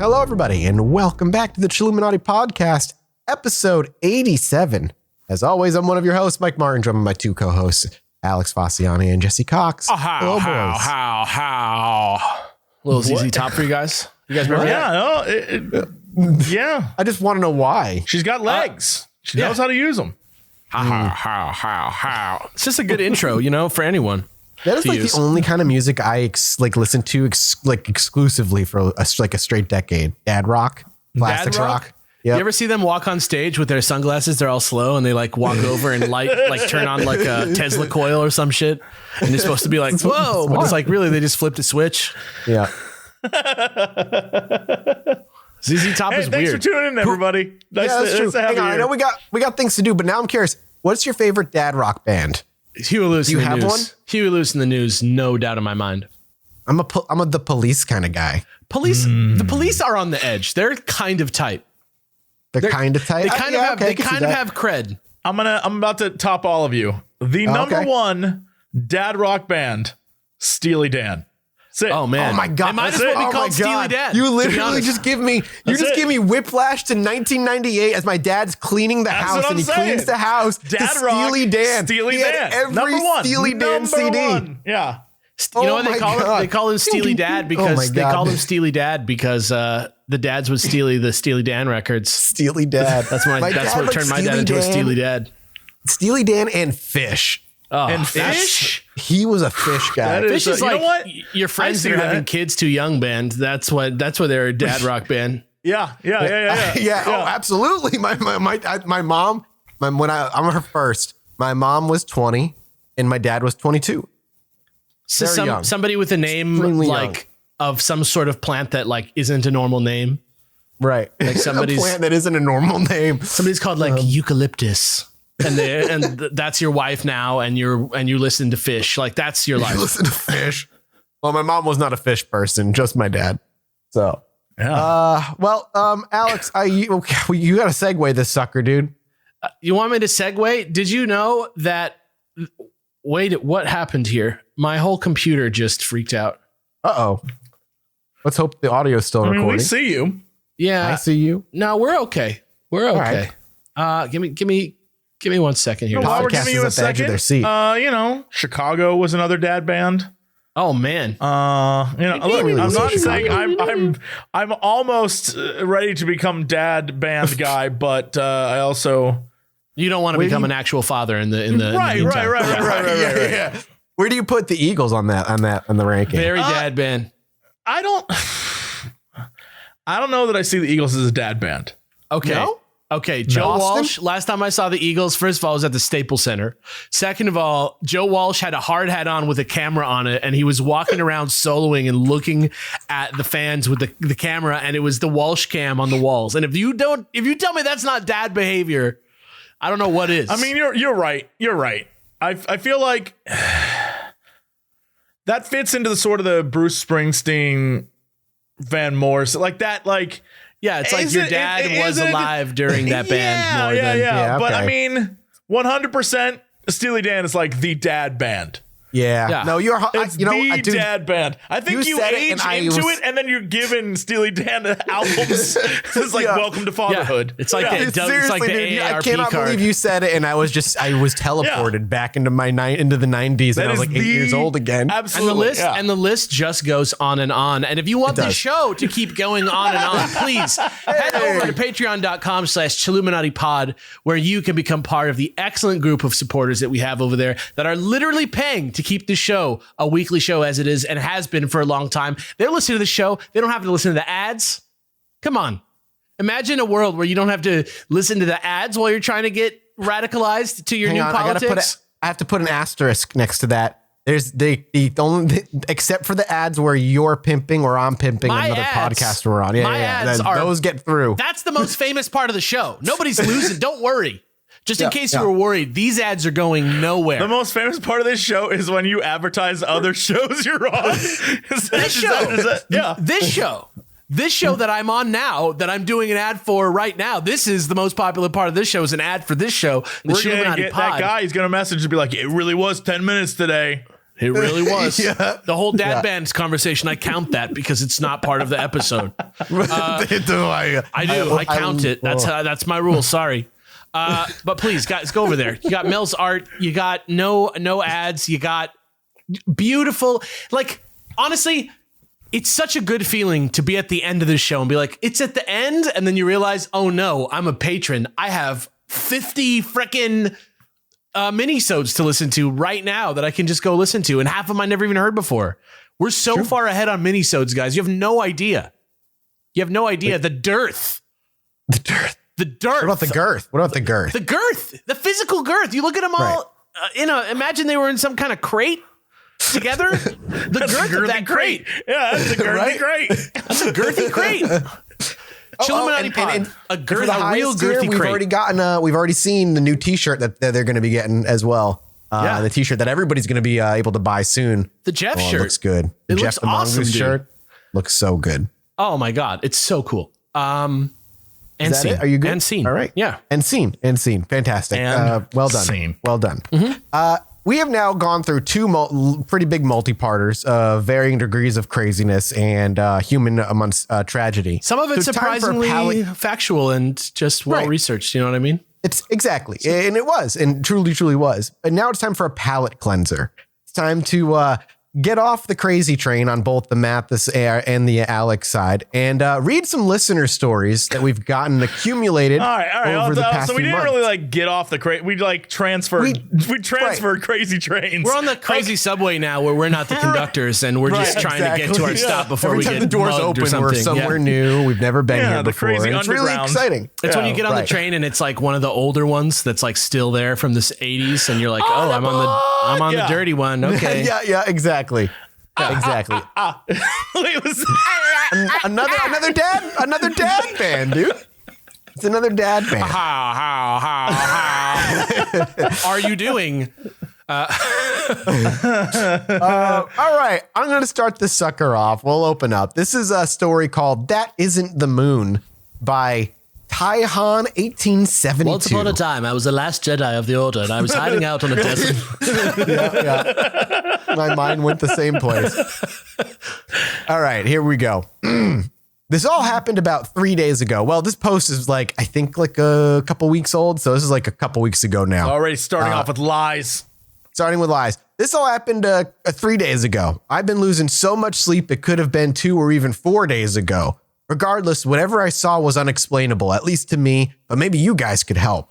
Hello, everybody, and welcome back to the Chilluminati podcast, episode 87. As always, I'm one of your hosts, Mike Martin, joined by my two co-hosts, Alex Faciani and Jesse Cox. How? Little ZZ Top for you guys. You guys remember that? Yeah. I just want to know why. She's got legs. She knows how to use them. How. It's just a good intro, for anyone. That is like the only kind of music I listen to exclusively for a straight decade. Dad rock, classics rock. Yep. You ever see them walk on stage with their sunglasses? They're all slow and they walk over and turn on a Tesla coil or some shit. And they're supposed to be like, whoa, but it's really they just flipped a switch. Yeah. ZZ Top is weird. Thanks for tuning in, everybody. That's true. Hang on, I know we got things to do, but now I'm curious. What's your favorite dad rock band? Huey Lewis. Do you have one? Huey Lewis in the News, no doubt in my mind. I'm the Police kind of guy. The Police are on the edge. They're kind of tight. They're kind of tight. They kind of have cred. I'm about to top all of you. The number one dad rock band, Steely Dan. Oh man! Oh my god! They might as well be called Steely Dan. You literally just give me whiplash to 1998 as my dad's cleaning the house and he cleans the house. Dad to rock, Steely Dan. Steely Dan. Every Number one. Steely Dan CD. One. Yeah. You know what they call him? They call him Steely Dad because the dads would steal the Steely Dan records. Steely Dad. That's what turned my dad into a Steely Dad. Steely Dan and Fish. Oh, and Fish? He was a Fish guy. Fish is you know what? Your friends that are having kids too young band. That's why they're a dad rock band. Yeah. Oh, absolutely. My mom, I'm her first. My mom was 20 and my dad was 22. So somebody with a name of some sort of plant that isn't a normal name. Right. Somebody's a plant that isn't a normal name. Somebody's called eucalyptus. And that's your wife now, and you listen to Fish. That's your life. You listen to Fish. Well, my mom was not a Fish person, just my dad. So, yeah. Alex, you got to segue this sucker, dude. You want me to segue? Did you know that? Wait, what happened here? My whole computer just freaked out. Uh-oh. Let's hope the audio is still recording. We see you. Yeah, I see you. No, we're okay. We're okay. Right. Give me 1 second here. While we're giving you a second, their seat. Chicago was another dad band. Oh man. Look, I'm not saying I'm almost ready to become dad band guy, but I also you don't want to become an actual father in the right. Yeah. Where do you put the Eagles on the ranking? Very dad band. I don't know that I see the Eagles as a dad band. Okay. No? Okay, Joe Walsh, last time I saw the Eagles, first of all, was at the Staples Center. Second of all, Joe Walsh had a hard hat on with a camera on it, and he was walking around soloing and looking at the fans with the camera, and it was the Walsh cam on the walls. And if you tell me that's not dad behavior, I don't know what is. I mean, you're right. You're right. I feel like that fits into the sort of the Bruce Springsteen, Van Morrison, yeah, it's your dad was alive during that band. Yeah. Okay. But I mean, 100% Steely Dan is the dad band. Yeah. No, It's the dad band. I think you age into it, and then you're given Steely Dan albums. It's Welcome to Fatherhood. Yeah. It's like seriously, the dude, AARP I cannot card. believe you said it, and I was teleported back into into the 90s, and I was 8 years old again. Absolutely. And the list just goes on and on. And if you want the show to keep going on and on, please head over to patreon.com/Chilluminati where you can become part of the excellent group of supporters that we have over there that are literally paying to keep the show a weekly show as it is and has been for a long time. They're listening to the show. They don't have to listen to the ads. Come on. Imagine a world where you don't have to listen to the ads while you're trying to get radicalized to your new politics. I have to put an asterisk next to that. There's the only except for the ads where you're pimping or I'm pimping another podcast we're on. Those get through. That's the most famous part of the show. Nobody's losing. Don't worry. Just in case you were worried, these ads are going nowhere. The most famous part of this show is when you advertise other shows you're on. This show that I'm on now, that I'm doing an ad for right now, this is the most popular part of this show, is an ad for this show. We're going to get that guy. He's going to message and be like, it really was 10 minutes today. It really was. Yeah. The whole dad bands conversation, I count that because it's not part of the episode. I do. I count it. That's my rule. Sorry. But please, guys, go over there. You got Mel's art. You got no ads. You got beautiful. Like, honestly, it's such a good feeling to be at the end of this show and be like, it's at the end. And then you realize, oh no, I'm a patron. I have 50 frickin' mini-sodes to listen to right now that I can just go listen to. And half of them I never even heard before. We're so far ahead on mini-sodes, guys. You have no idea. You have no idea. The dearth. The dearth. What about the girth? The girth. The physical girth. You look at them all, imagine they were in some kind of crate together. The girth of that crate. Yeah, that's a girthy crate. That's a girthy crate. Chilluminati pod. A real girthy crate. We've already seen the new T-shirt that they're going to be getting as well. The T-shirt that everybody's going to be able to buy soon. The Jeff shirt looks good. It Jeff looks awesome. Shirt looks so good. Oh my god, it's so cool. And scene. Are you good? And scene. All right. Yeah. And scene. Fantastic. Well done. Scene. Well done. We have now gone through two pretty big multi-parters of varying degrees of craziness and human amongst tragedy. Some of it's surprisingly factual and just well-researched. You know what I mean? It's exactly. And it was, and truly was. And now it's time for a palate cleanser. It's time to get off the crazy train on both the Mathis and the Alex side and read some listener stories that we've gotten accumulated all right. over the past so we few didn't months. really get off the crazy. We transferred crazy trains. We're on the crazy subway now where we're not the conductors and we're just trying to get to our stop before Every we time get the doors mugged open, or something. we're somewhere new. We've never been here the before. crazy And it's really underground. exciting. It's when you get on the train and it's like one of the older ones that's like still there from the 80s and you're like, I'm on the dirty one. Okay. Yeah, exactly. Exactly. It was another dad band, dude. It's another dad band. How are you doing? All right, I'm going to start this sucker off. We'll open up. This is a story called "That Isn't the Moon" by Taihan 1872. Once upon a time, I was the last Jedi of the Order, and I was hiding out on a desert. Yeah. My mind went the same place. All right, here we go. This all happened about 3 days ago. Well, this post is I think a couple weeks old. So this is a couple weeks ago now. already starting off with lies. Starting with lies. This all happened 3 days ago. I've been losing so much sleep. It could have been 2 or even 4 days ago. Regardless, whatever I saw was unexplainable, at least to me, but maybe you guys could help.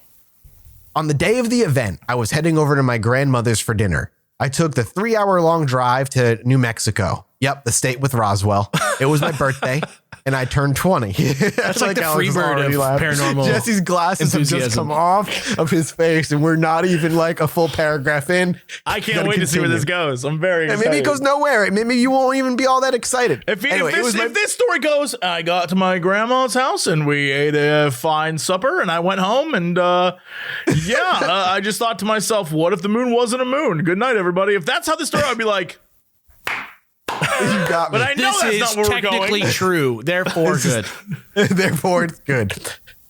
On the day of the event, I was heading over to my grandmother's for dinner. I took the 3-hour-long drive to New Mexico. Yep, the state with Roswell. It was my birthday, and I turned 20. That's like the Freebird of paranormal Jesse's glasses enthusiasm. have just come off of his face, and we're not even a full paragraph in. I can't wait to see where this goes. I'm very excited. Maybe it goes nowhere. Maybe you won't even be all that excited. If this story goes, I got to my grandma's house, and we ate a fine supper, and I went home, and I just thought to myself, what if the moon wasn't a moon? Good night, everybody. If that's how this story, I'd be like... You got me. But I know this that's is not where we're technically going. true, therefore good. Therefore, it's good.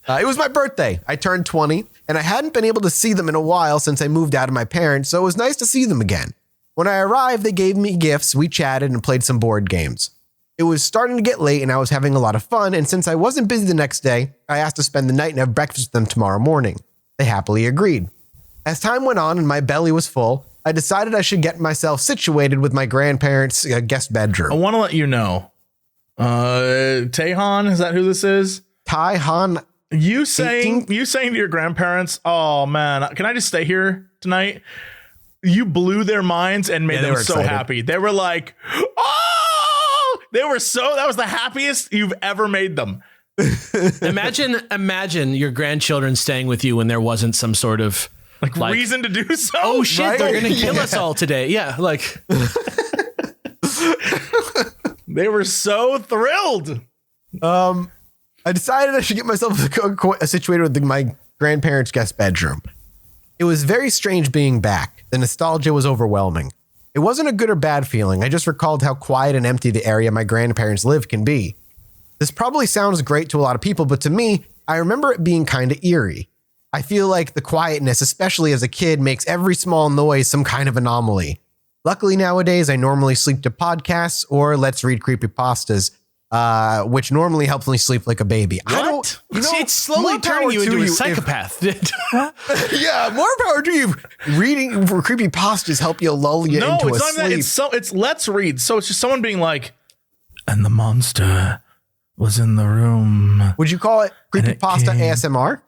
It was my birthday. I turned 20, and I hadn't been able to see them in a while since I moved out of my parents, so it was nice to see them again. When I arrived, they gave me gifts, we chatted, and played some board games. It was starting to get late, and I was having a lot of fun, and since I wasn't busy the next day, I asked to spend the night and have breakfast with them tomorrow morning. They happily agreed. As time went on and my belly was full, I decided I should get myself situated with my grandparents' guest bedroom. I want to let you know. Taihan, is that who this is? Taihan. You saying to your grandparents, "Oh man, can I just stay here tonight?" You blew their minds and made them so excited. happy. They were like, "Oh!" That was the happiest you've ever made them. Imagine your grandchildren staying with you when there wasn't some sort of reason to do so. Oh shit, right? they're gonna kill us all today. Yeah, They were so thrilled. I decided I should get myself situated with my grandparents' guest bedroom. It was very strange being back. The nostalgia was overwhelming. It wasn't a good or bad feeling. I just recalled how quiet and empty the area my grandparents live can be. This probably sounds great to a lot of people, but to me, I remember it being kind of eerie. I feel like the quietness, especially as a kid, makes every small noise some kind of anomaly. Luckily nowadays, I normally sleep to podcasts or let's read creepypastas, which normally helps me sleep like a baby. What? It's slowly turning you into a psychopath. Yeah, more power to you. Reading for creepypastas help you lull you into a sleep. It's let's read. So it's just someone being like, and the monster was in the room. Would you call it creepypasta ASMR?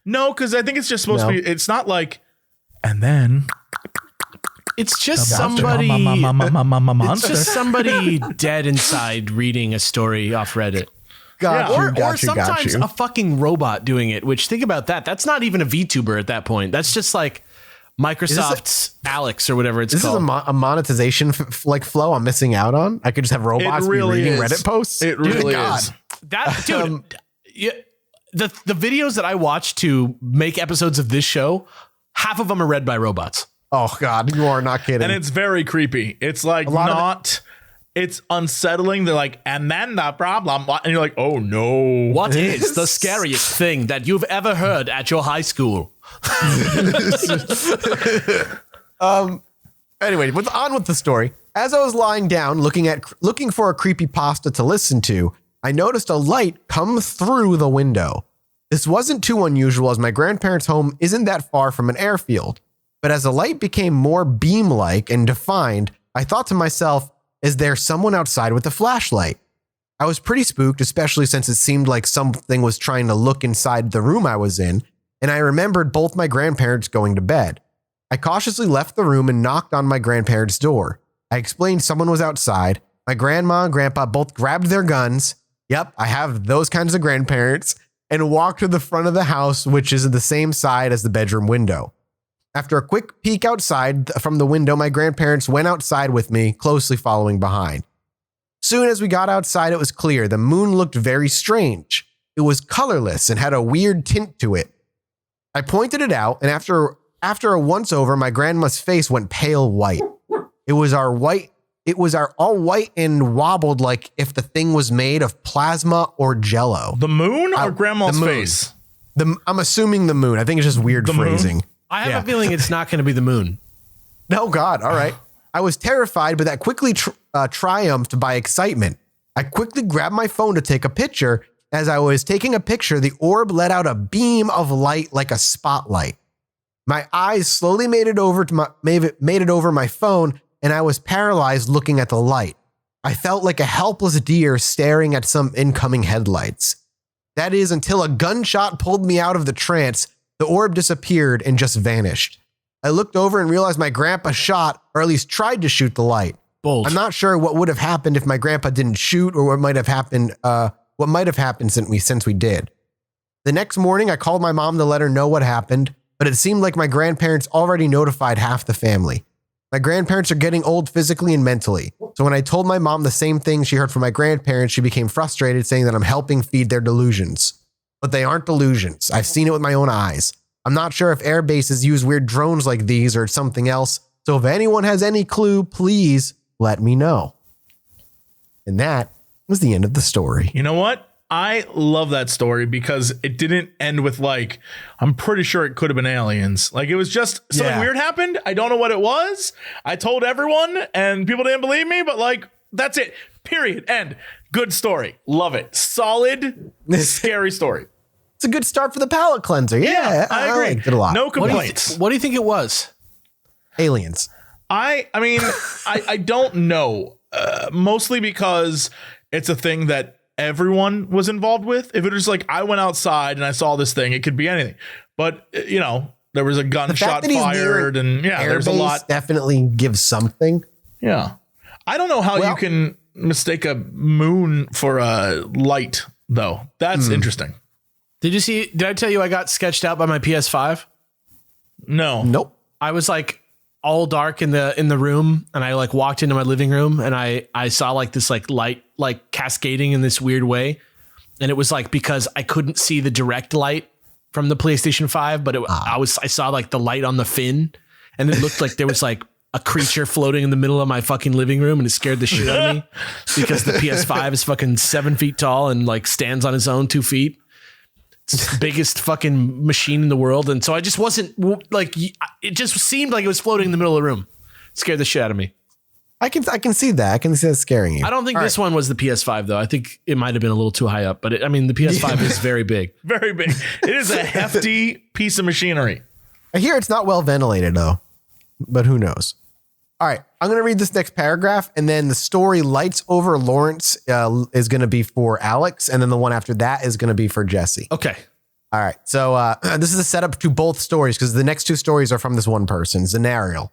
No, because I think it's just supposed to be. It's not like, and then. It's just somebody. It's just somebody dead inside reading a story off Reddit. Or sometimes a fucking robot doing it. Which, think about that. That's not even a VTuber at that point. That's just like Microsoft's Alex or whatever it's called. This is a monetization flow I'm missing out on. I could just have robots reading Reddit posts. It really is. That dude. The videos that I watch to make episodes of this show, half of them are read by robots. Oh God, you are not kidding. And it's very creepy. It's like it's unsettling. They're like, and then the problem, and you're like, oh no. What is the scariest thing that you've ever heard at your high school? Anyway, on with the story. As I was lying down looking for a creepypasta to listen to, I noticed a light come through the window. This wasn't too unusual as my grandparents' home isn't that far from an airfield. But as the light became more beam-like and defined, I thought to myself, is there someone outside with a flashlight? I was pretty spooked, especially since it seemed like something was trying to look inside the room I was in, and I remembered both my grandparents going to bed. I cautiously left the room and knocked on my grandparents' door. I explained someone was outside. My grandma and grandpa both grabbed their guns. Yep, I have those kinds of grandparents, and walked to the front of the house, which is the same side as the bedroom window. After a quick peek outside from the window, my grandparents went outside with me, closely following behind. Soon as we got outside, it was clear. The moon looked very strange. It was colorless and had a weird tint to it. I pointed it out, and after a once over, my grandma's face went pale white. It was all white and wobbled like if the thing was made of plasma or jello. The moon or grandma's face? I'm assuming the moon. I think it's just weird phrasing. Moon? I have a feeling it's not going to be the moon. No, God. All right. I was terrified, but that quickly triumphed by excitement. I quickly grabbed my phone to take a picture. As I was taking a picture, the orb let out a beam of light like a spotlight. My eyes slowly made it over my phone, and I was paralyzed looking at the light. I felt like a helpless deer staring at some incoming headlights. That is until a gunshot pulled me out of the trance. The orb disappeared and just vanished. I looked over and realized my grandpa shot, or at least tried to shoot the light. Bold. I'm not sure what would have happened if my grandpa didn't shoot, or what might have happened since we did. The next morning, I called my mom to let her know what happened, but it seemed like my grandparents already notified half the family. My grandparents are getting old physically and mentally. So when I told my mom the same thing she heard from my grandparents, she became frustrated, saying that I'm helping feed their delusions. But they aren't delusions. I've seen it with my own eyes. I'm not sure if air bases use weird drones like these or something else. So if anyone has any clue, please let me know. And that was the end of the story. You know what? I love that story because it didn't end with like, I'm pretty sure it could have been aliens. Like it was just something weird happened. I don't know what it was. I told everyone and people didn't believe me, but like, that's it. Period. End. Good story. Love it. Solid, scary story. It's a good start for the palate cleanser. Yeah, I agree. Liked it a lot. No complaints. What do you think it was? Aliens. I mean, I don't know. Mostly because it's a thing that everyone was involved with. If it was like I went outside and I saw this thing, it could be anything. But you know, there was a gunshot fired, and there's a lot. Definitely gives something. Yeah, I don't know how you can mistake a moon for a light, though. That's interesting. Did I tell you I got sketched out by my PS5? No. Nope. I was like all dark in the room, and I like walked into my living room, and I saw like this like light like cascading in this weird way, and it was like because I couldn't see the direct light from the PlayStation 5, but I saw like the light on the fin, and it looked like there was like a creature floating in the middle of my fucking living room, and it scared the shit out of me because the PS5 is fucking 7 feet tall and like stands on its own 2 feet. It's the biggest fucking machine in the world. And so I just wasn't like, it just seemed like it was floating in the middle of the room. Scared the shit out of me. I can see that. I can see that scaring you. I don't think this one was the PS5 though. I think it might have been a little too high up, but the PS5 is very big. Very big. It is a hefty piece of machinery. I hear it's not well ventilated though, but who knows? All right, I'm going to read this next paragraph, and then the story Lights Over Lawrence is going to be for Alex, and then the one after that is going to be for Jesse. Okay. All right, so this is a setup to both stories because the next two stories are from this one person, Zenariel.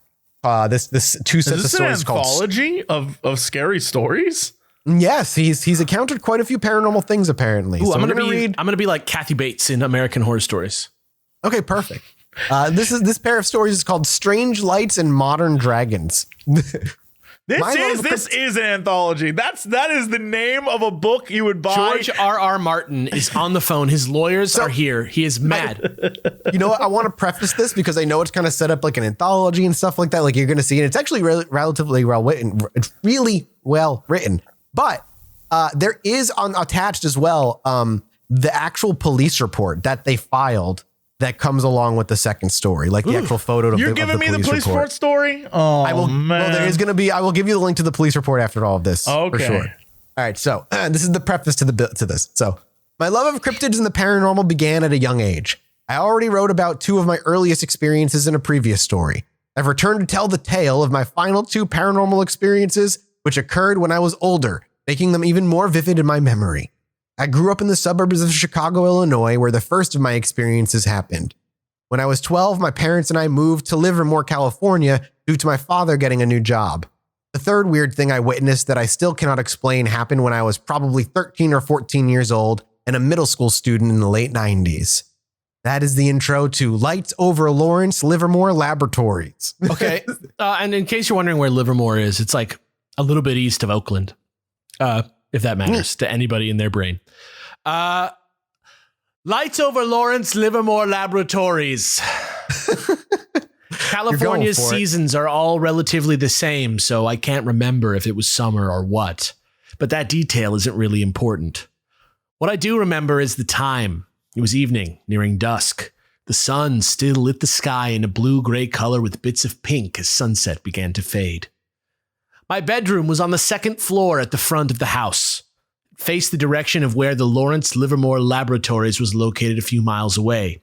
This two sets of stories called anthology of scary stories. Yes, he's encountered quite a few paranormal things apparently. Ooh, so I'm gonna be like Kathy Bates in American Horror Stories. Okay, perfect. This pair of stories is called Strange Lights and Modern Dragons. This is an anthology. That is the name of a book you would buy. George R.R. Martin is on the phone. His lawyers are here. He is mad. You know what? I want to preface this because I know it's kind of set up like an anthology and stuff like that. Like you're going to see, and it's actually relatively well written. It's really well written. But there is attached as well the actual police report that they filed that comes along with the second story, like the actual photo of You're the giving me the police report story? Oh, I will, man. Well, there is going to be, I will give you the link to the police report after all of this. Okay. For sure. All right. So this is the preface to this. So my love of cryptids and the paranormal began at a young age. I already wrote about two of my earliest experiences in a previous story. I've returned to tell the tale of my final two paranormal experiences, which occurred when I was older, making them even more vivid in my memory. I grew up in the suburbs of Chicago, Illinois, where the first of my experiences happened. When I was 12, my parents and I moved to Livermore, California, due to my father getting a new job. The third weird thing I witnessed that I still cannot explain happened when I was probably 13 or 14 years old and a middle school student in the late 90s. That is the intro to Lights Over Lawrence, Livermore Laboratories. Okay. And in case you're wondering where Livermore is, it's like a little bit east of Oakland. If that matters to anybody in their brain. Lights Over Lawrence, Livermore Laboratories. California's seasons are all relatively the same, so I can't remember if it was summer or what. But that detail isn't really important. What I do remember is the time. It was evening, nearing dusk. The sun still lit the sky in a blue-gray color with bits of pink as sunset began to fade. My bedroom was on the second floor at the front of the house. It faced the direction of where the Lawrence Livermore Laboratories was located a few miles away.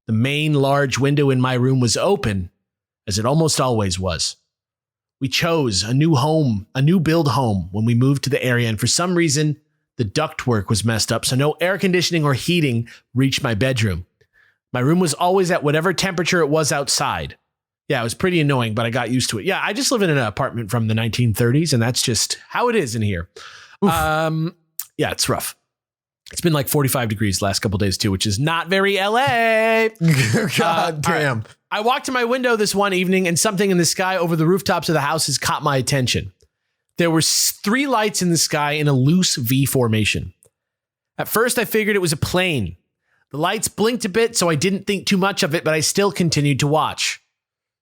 The main large window in my room was open, as it almost always was. We chose a new build home when we moved to the area, and for some reason, the ductwork was messed up, so no air conditioning or heating reached my bedroom. My room was always at whatever temperature it was outside. Yeah, it was pretty annoying, but I got used to it. Yeah, I just live in an apartment from the 1930s, and that's just how it is in here. Yeah, it's rough. It's been like 45 degrees the last couple of days too, which is not very LA. God damn. Right. I walked to my window this one evening, and something in the sky over the rooftops of the houses caught my attention. There were 3 lights in the sky in a loose V formation. At first, I figured it was a plane. The lights blinked a bit, so I didn't think too much of it, but I still continued to watch.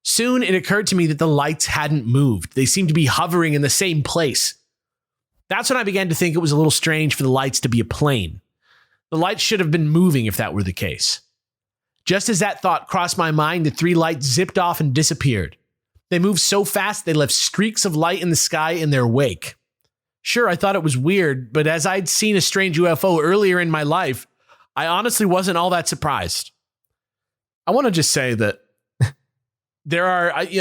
Soon, it occurred to me that the lights hadn't moved. They seemed to be hovering in the same place. That's when I began to think it was a little strange for the lights to be a plane. The lights should have been moving if that were the case. Just as that thought crossed my mind, the 3 lights zipped off and disappeared. They moved so fast they left streaks of light in the sky in their wake. Sure, I thought it was weird, but as I'd seen a strange UFO earlier in my life, I honestly wasn't all that surprised. I want to just say that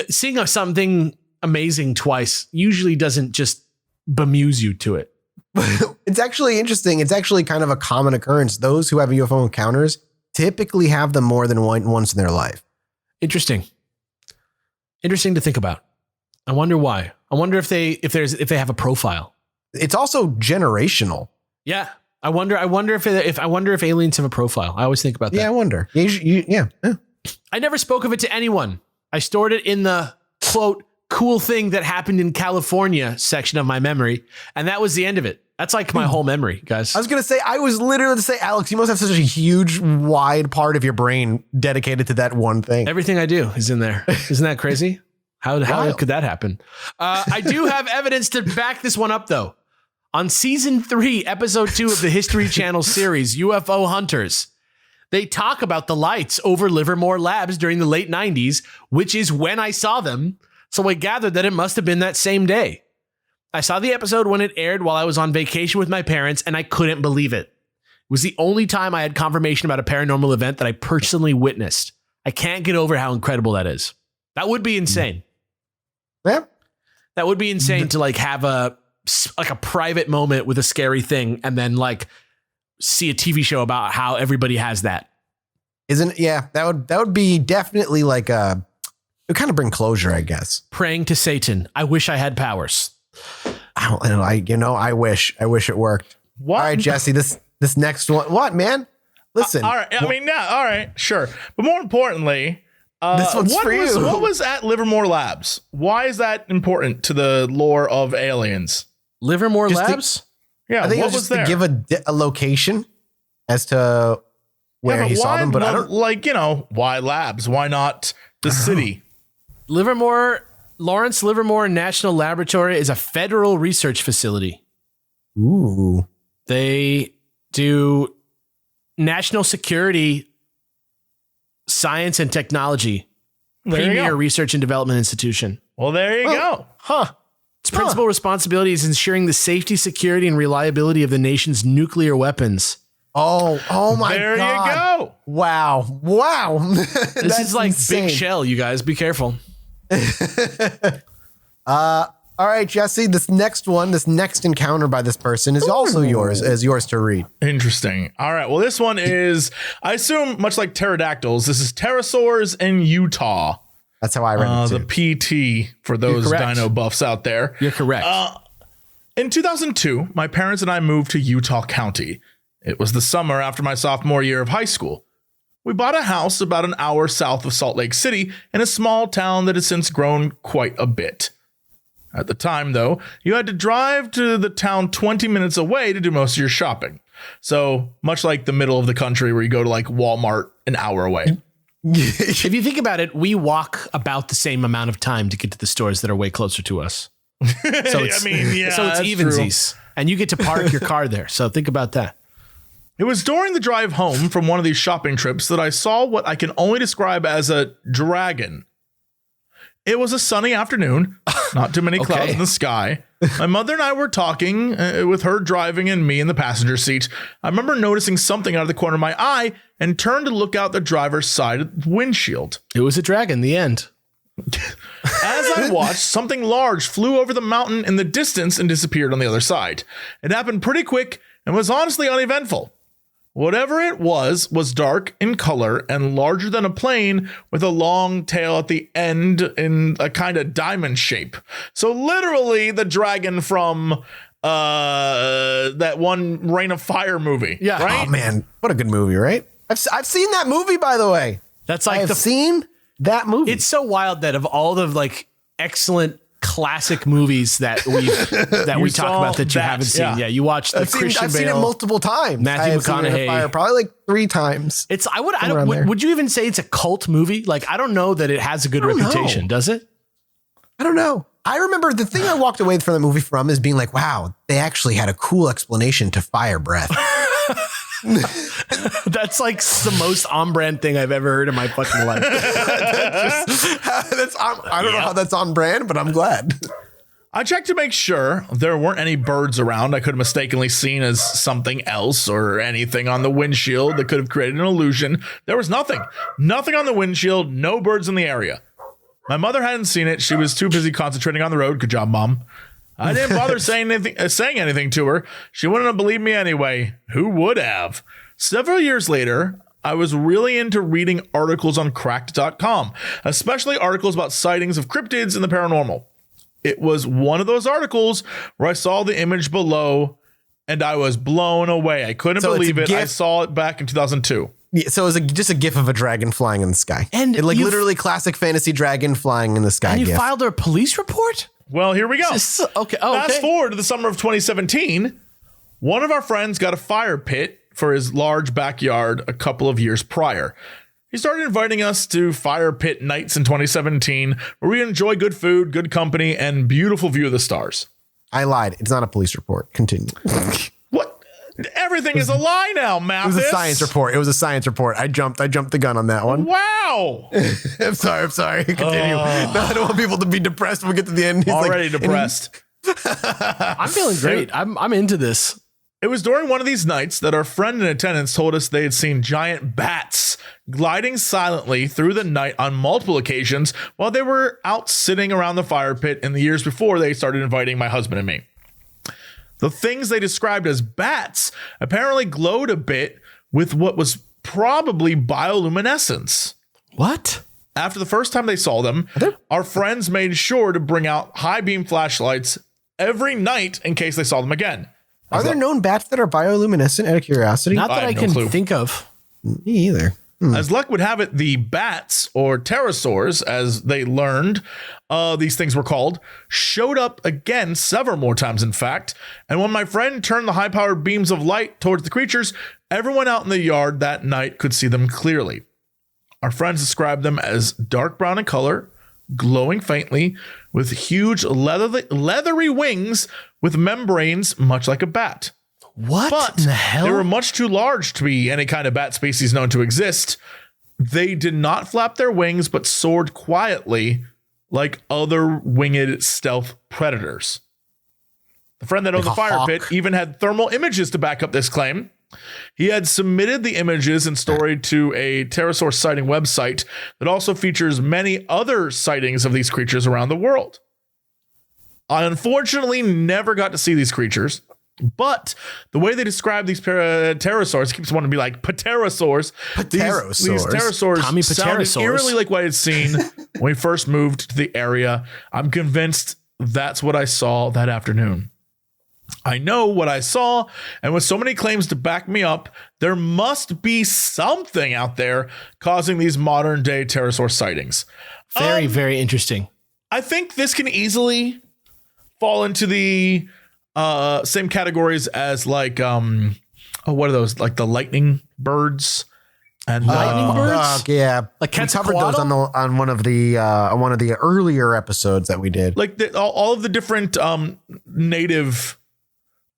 seeing something amazing twice usually doesn't just bemuse you to it. It's actually interesting. It's actually kind of a common occurrence. Those who have UFO encounters typically have them more than once in their life. Interesting to think about. I wonder why. I wonder if they have a profile. It's also generational. Yeah. I wonder if aliens have a profile. I always think about that. Yeah, I wonder. Yeah. I never spoke of it to anyone. I stored it in the quote cool thing that happened in California section of my memory, and that was the end of it. That's like my whole memory, guys. I was going to say, Alex, you must have such a huge, wide part of your brain dedicated to that one thing. Everything I do is in there. Isn't that crazy? How could that happen? I do have evidence to back this one up, though. On season 3, episode 2 of the History Channel series, UFO Hunters, they talk about the lights over Livermore Labs during the late 90s, which is when I saw them. So I gathered that it must have been that same day. I saw the episode when it aired while I was on vacation with my parents, and I couldn't believe it. It was the only time I had confirmation about a paranormal event that I personally witnessed. I can't get over how incredible that is. That would be insane. Yeah. That would be insane to like have a private moment with a scary thing and then like see a TV show about how everybody has that. That would be definitely like it would kind of bring closure, I guess. Praying to Satan. I wish I had powers. I wish it worked. What? All right, Jesse, this next one. What, man? Listen. All right. I mean, yeah. All right. Sure. But more importantly, this one's for you. What was at Livermore Labs? Why is that important to the lore of aliens? Livermore Labs? Yeah. I think what it was just there? to give a location as to where he saw them. But I don't why Labs? Why not the city? Lawrence Livermore National Laboratory is a federal research facility. Ooh. They do national security, science, and technology. Premier research and development institution. Well, there you go. Huh. Its principal responsibility is ensuring the safety, security, and reliability of the nation's nuclear weapons. Oh my God. There you go. Wow. This is like insane. Big Shell, you guys. Be careful. All right, Jesse, this next encounter by this person is also yours to read. Interesting. All right. Well, this one is, I assume, much like pterodactyls, this is pterosaurs in Utah. That's how I read it too. The PT for those dino buffs out there. You're correct. In 2002, my parents and I moved to Utah County. It was the summer after my sophomore year of high school. We bought a house about an hour south of Salt Lake City in a small town that has since grown quite a bit. At the time, though, you had to drive to the town 20 minutes away to do most of your shopping. So much like the middle of the country where you go to like Walmart an hour away. If you think about it, we walk about the same amount of time to get to the stores that are way closer to us. So it's, so it's evensies. True. And you get to park your car there. So think about that. It was during the drive home from one of these shopping trips that I saw what I can only describe as a dragon. It was a sunny afternoon, not too many clouds in the sky. My mother and I were talking with her driving and me in the passenger seat. I remember noticing something out of the corner of my eye and turned to look out the driver's side windshield. It was a dragon, the end. As I watched, something large flew over the mountain in the distance and disappeared on the other side. It happened pretty quick and was honestly uneventful. Whatever it was dark in color and larger than a plane with a long tail at the end in a kind of diamond shape. So literally the dragon from that one Reign of Fire movie. Yeah. Right? Oh man, what a good movie, right? I've seen that movie, by the way. That's like I've seen that movie. It's so wild that of all the like excellent classic movies that we talk about that you haven't seen. Yeah, you watched the Christian Bale. I've seen it multiple times. Matthew McConaughey. Probably like 3 times. It's would you even say it's a cult movie? Like I don't know that it has a good reputation, does it? I don't know. I remember the thing I walked away from the movie from is being like, wow, they actually had a cool explanation to fire breath. That's like the most on-brand thing I've ever heard in my fucking life. I don't know how that's on brand, but I'm glad. I checked to make sure there weren't any birds around I could have mistakenly seen as something else or anything on the windshield that could have created an illusion. There was nothing. Nothing on the windshield, no birds in the area. My mother hadn't seen it. She was too busy concentrating on the road. Good job, Mom. I didn't bother saying anything to her. She wouldn't have believed me anyway. Who would have? Several years later, I was really into reading articles on cracked.com, especially articles about sightings of cryptids and the paranormal. It was one of those articles where I saw the image below and I was blown away. I couldn't believe it. I saw it back in 2002. Yeah, so it was just a gif of a dragon flying in the sky. And literally classic fantasy dragon flying in the sky. And you gif. filed a police report? Well, here we go. Okay. Fast forward to the summer of 2017. One of our friends got a fire pit for his large backyard a couple of years prior. He started inviting us to fire pit nights in 2017, where we enjoy good food, good company, and beautiful view of the stars. I lied. It's not a police report. Continue. What? Everything is a lie now, Mathis. It was a science report. It was a science report. I jumped the gun on that one. Wow. I'm sorry. Continue. No, I don't want people to be depressed when we get to the end. He's Already depressed. I'm feeling great. I'm into this. It was during one of these nights that our friend in attendance told us they had seen giant bats gliding silently through the night on multiple occasions while they were out sitting around the fire pit in the years before they started inviting my husband and me. The things they described as bats apparently glowed a bit with what was probably bioluminescence. What? After the first time they saw them, our friends made sure to bring out high beam flashlights every night in case they saw them again. Are there known bats that are bioluminescent, out of curiosity? Not that I no can clue. think of. Me either. As luck would have it, the bats, or pterosaurs, as they learned these things were called, showed up again several more times, in fact. And when my friend turned the high-powered beams of light towards the creatures, everyone out in the yard that night could see them clearly. Our friends described them as dark brown in color, glowing faintly, with huge leathery wings with membranes much like a bat. What But in the hell? they were much too large to be any kind of bat species known to exist. They did not flap their wings, but soared quietly like other winged stealth predators. The friend that owned the fire pit even had thermal images to back up this claim. He had submitted the images and story to a pterosaur sighting website that also features many other sightings of these creatures around the world. I unfortunately never got to see these creatures, but the way they describe these pterosaurs keeps wanting to be like pterosaurs. These pterosaurs Tommy sounded Pterosaurs. eerily like what I had seen when we first moved to the area. I'm convinced that's what I saw that afternoon. I know what I saw, and with so many claims to back me up, there must be something out there causing these modern day pterosaur sightings. Very, very interesting. I think this can easily fall into the same categories as like what are those, like the lightning birds and Lightning birds? Yeah, Like we covered Quetzalcoatl? those on one of the earlier episodes that we did. like all of the different native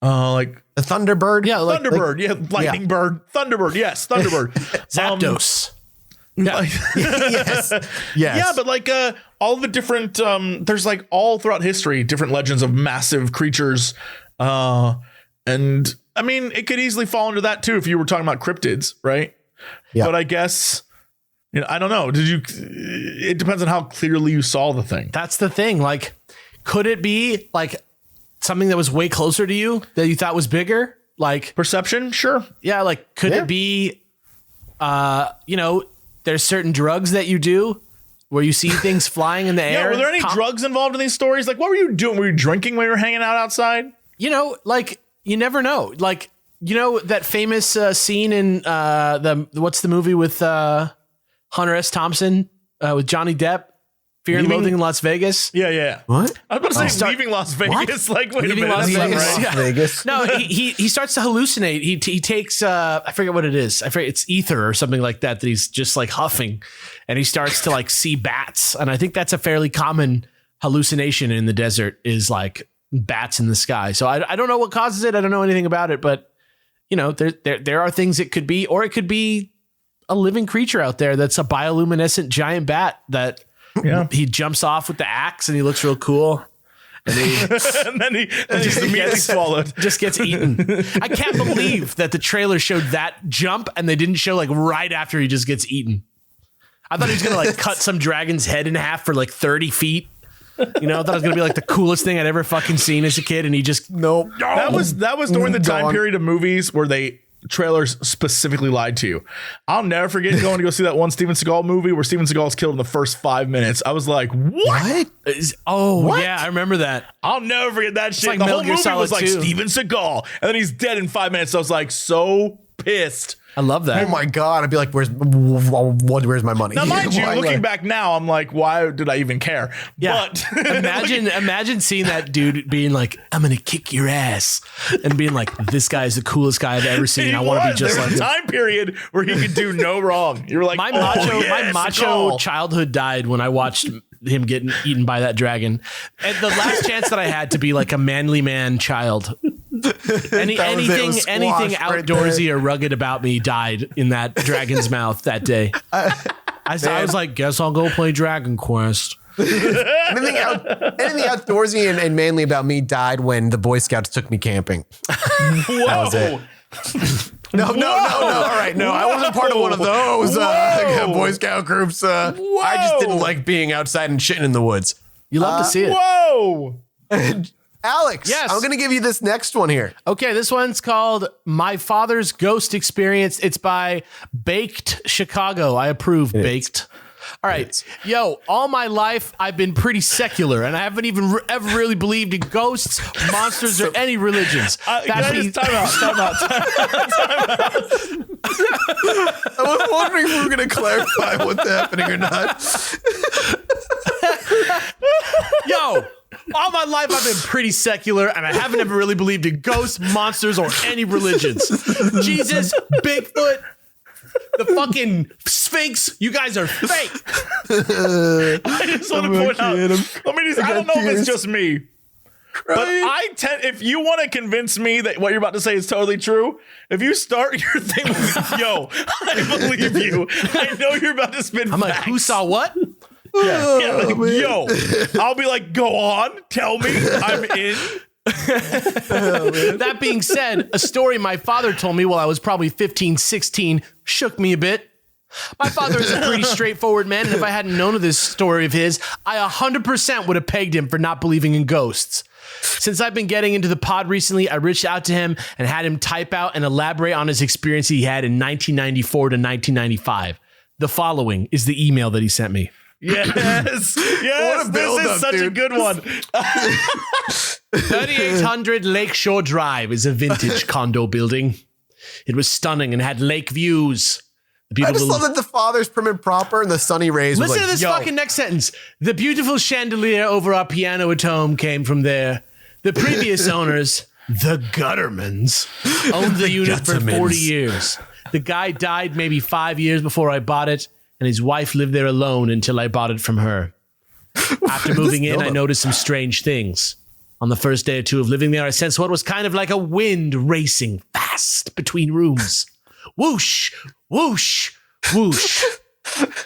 like The Thunderbird. Yeah, like Thunderbird, lightning bird, Thunderbird, yes, Thunderbird. Zapdos. Yes. Yeah, but like all the different there's like all throughout history different legends of massive creatures, and I mean it could easily fall into that too if you were talking about cryptids, right? Yeah. But I guess I don't know. It depends on how clearly you saw the thing. That's the thing. Like, could it be like something that was way closer to you that you thought was bigger? Like Perception, sure. yeah, like could it be there's certain drugs that you do where you see things flying in the Yeah, air. were there any drugs involved in these stories? Like, what were you doing? Were you drinking when you were hanging out outside? Like you never know. Like, that famous scene in what's the movie with Hunter S. Thompson with Johnny Depp? Fear and Loathing in Las Vegas. Yeah. What? I was about to say Start- leaving Las Vegas. Like, wait Leaving a minute. Las That's not Vegas. right. Yeah. Vegas. No, he starts to hallucinate. He takes I forget what it is. I forget, it's ether or something like that he's just like huffing, and he starts to like see bats. And I think that's a fairly common hallucination in the desert, is like bats in the sky. So I don't know what causes it. I don't know anything about it, but there are things it could be, or it could be a living creature out there that's a bioluminescent giant bat that he jumps off with the axe and he looks real cool. And, And then he just immediately swallowed. just gets eaten. I can't believe that the trailer showed that jump and they didn't show like right after he just gets eaten. I thought he was going to like cut some dragon's head in half for like 30 feet. I thought it was going to be like the coolest thing I'd ever fucking seen as a kid. And he just, nope. That was during the time Gone. period of movies where trailers specifically lied to you. I'll never forget going to go see that one Steven Seagal movie where Steven Seagal is killed in the first 5 minutes. I was like, what? Oh, yeah, I remember that. I'll never forget that shit. like The Metal whole Gear movie was Solid like 2. Steven Seagal, and then he's dead in 5 minutes. I was like so pissed. I love that. Oh my God. I'd be like, where's my money? Now, mind you, Why- looking back now, I'm like, why did I even care? Yeah. But Imagine seeing that dude being like, I'm going to kick your ass, and being like, this guy is the coolest guy I've ever seen. I want to be just there like was him. a time period where he could do no wrong. You were like, My my macho childhood died when I watched him getting eaten by that dragon. And the last chance that I had to be like a manly man child Anything outdoorsy or rugged about me died in that dragon's mouth that day. I was like, guess I'll go play Dragon Quest. anything outdoorsy and manly about me died when the Boy Scouts took me camping. Whoa. That was it. No. All right, no, I wasn't part of one of those Boy Scout groups. I just didn't like being outside and shitting in the woods. You love to see it. Whoa. Alex, yes. I'm going to give you this next one here. Okay, this one's called My Father's Ghost Experience. It's by Baked Chicago. I approve, Baked. All right. Yo, all my life, I've been pretty secular, and I haven't even ever really believed in ghosts, monsters, or any religions. Time out. I was wondering if we were going to clarify what's happening or not. Yo, all my life I've been pretty secular, and I haven't ever really believed in ghosts, monsters, or any religions. Jesus, Bigfoot, the fucking Sphinx, you guys are fake. I just want to point out. I don't know if it's just me. But if you want to convince me that what you're about to say is totally true, if you start your thing with, yo, I believe you. I know you're about to spin I'm facts. like, who saw what? Yo, I'll be like, go on, tell me, I'm in. That being said, a story my father told me while I was probably 15, 16 shook me a bit. My father is a pretty straightforward man, and if I hadn't known of this story of his, I 100% would have pegged him for not believing in ghosts. Since I've been getting into the pod recently, I reached out to him and had him type out and elaborate on his experience he had in 1994 to 1995. The following is the email that he sent me. Yes, this is such a good one. 3800 Lakeshore Drive is a vintage condo building. It was stunning and had lake views. I just love that the father's prim and proper and the sunny rays. Listen to this fucking next sentence. The beautiful chandelier over our piano at home came from there. The previous owners, the Guttermans, owned the unit for 40 years. The guy died maybe 5 years before I bought it, and his wife lived there alone until I bought it from her. After moving in, I noticed some strange things. On the first day or two of living there, I sensed what was kind of like a wind racing fast between rooms. Whoosh, whoosh, whoosh.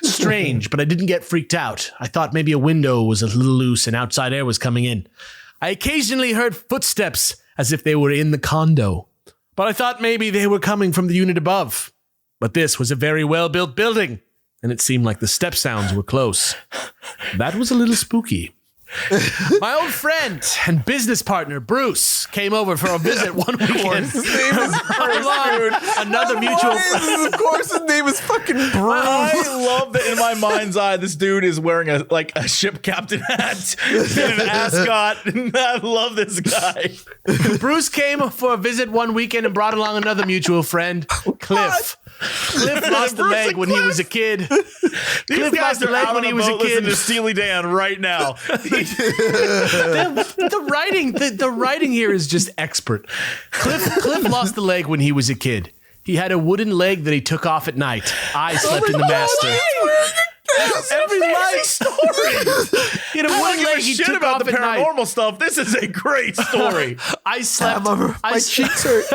Strange, but I didn't get freaked out. I thought maybe a window was a little loose and outside air was coming in. I occasionally heard footsteps as if they were in the condo, but I thought maybe they were coming from the unit above. But this was a very well-built building, and it seemed like the step sounds were close. That was a little spooky. My old friend and business partner, Bruce, came over for a visit one weekend. His name is Bruce, another mutual friend. Of course, his name is fucking Bruce. I love that in my mind's eye, this dude is wearing a ship captain hat and an ascot. I love this guy. Bruce came for a visit one weekend and brought along another mutual friend, Cliff. Cliff lost a leg when he was a kid. These guys are out on a boat listening to Steely Dan right now. The writing here is just expert. Cliff lost the leg when he was a kid. He had a wooden leg that he took off at night. I slept in the master. Every life story. He had a wooden leg he took about off the at night. paranormal stuff. This is a great story. I slept. My cheeks hurt.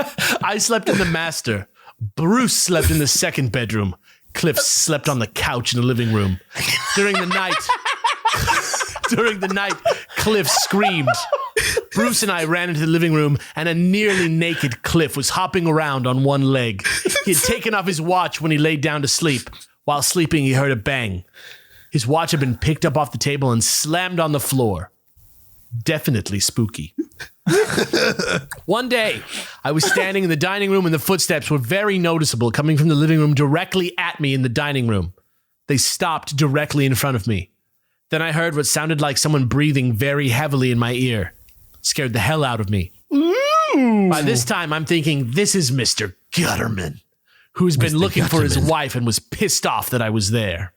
I slept in the master. Bruce slept in the second bedroom. Cliff slept on the couch in the living room. During the night, Cliff screamed. Bruce and I ran into the living room, and a nearly naked Cliff was hopping around on one leg. He had taken off his watch when he laid down to sleep. While sleeping, he heard a bang. His watch had been picked up off the table and slammed on the floor. Definitely spooky. One day, I was standing in the dining room and the footsteps were very noticeable coming from the living room directly at me in the dining room. They stopped directly in front of me. Then I heard what sounded like someone breathing very heavily in my ear. Scared the hell out of me. Ooh. By this time, I'm thinking, this is Mr. Gutterman, who's been looking for his wife and was pissed off that I was there.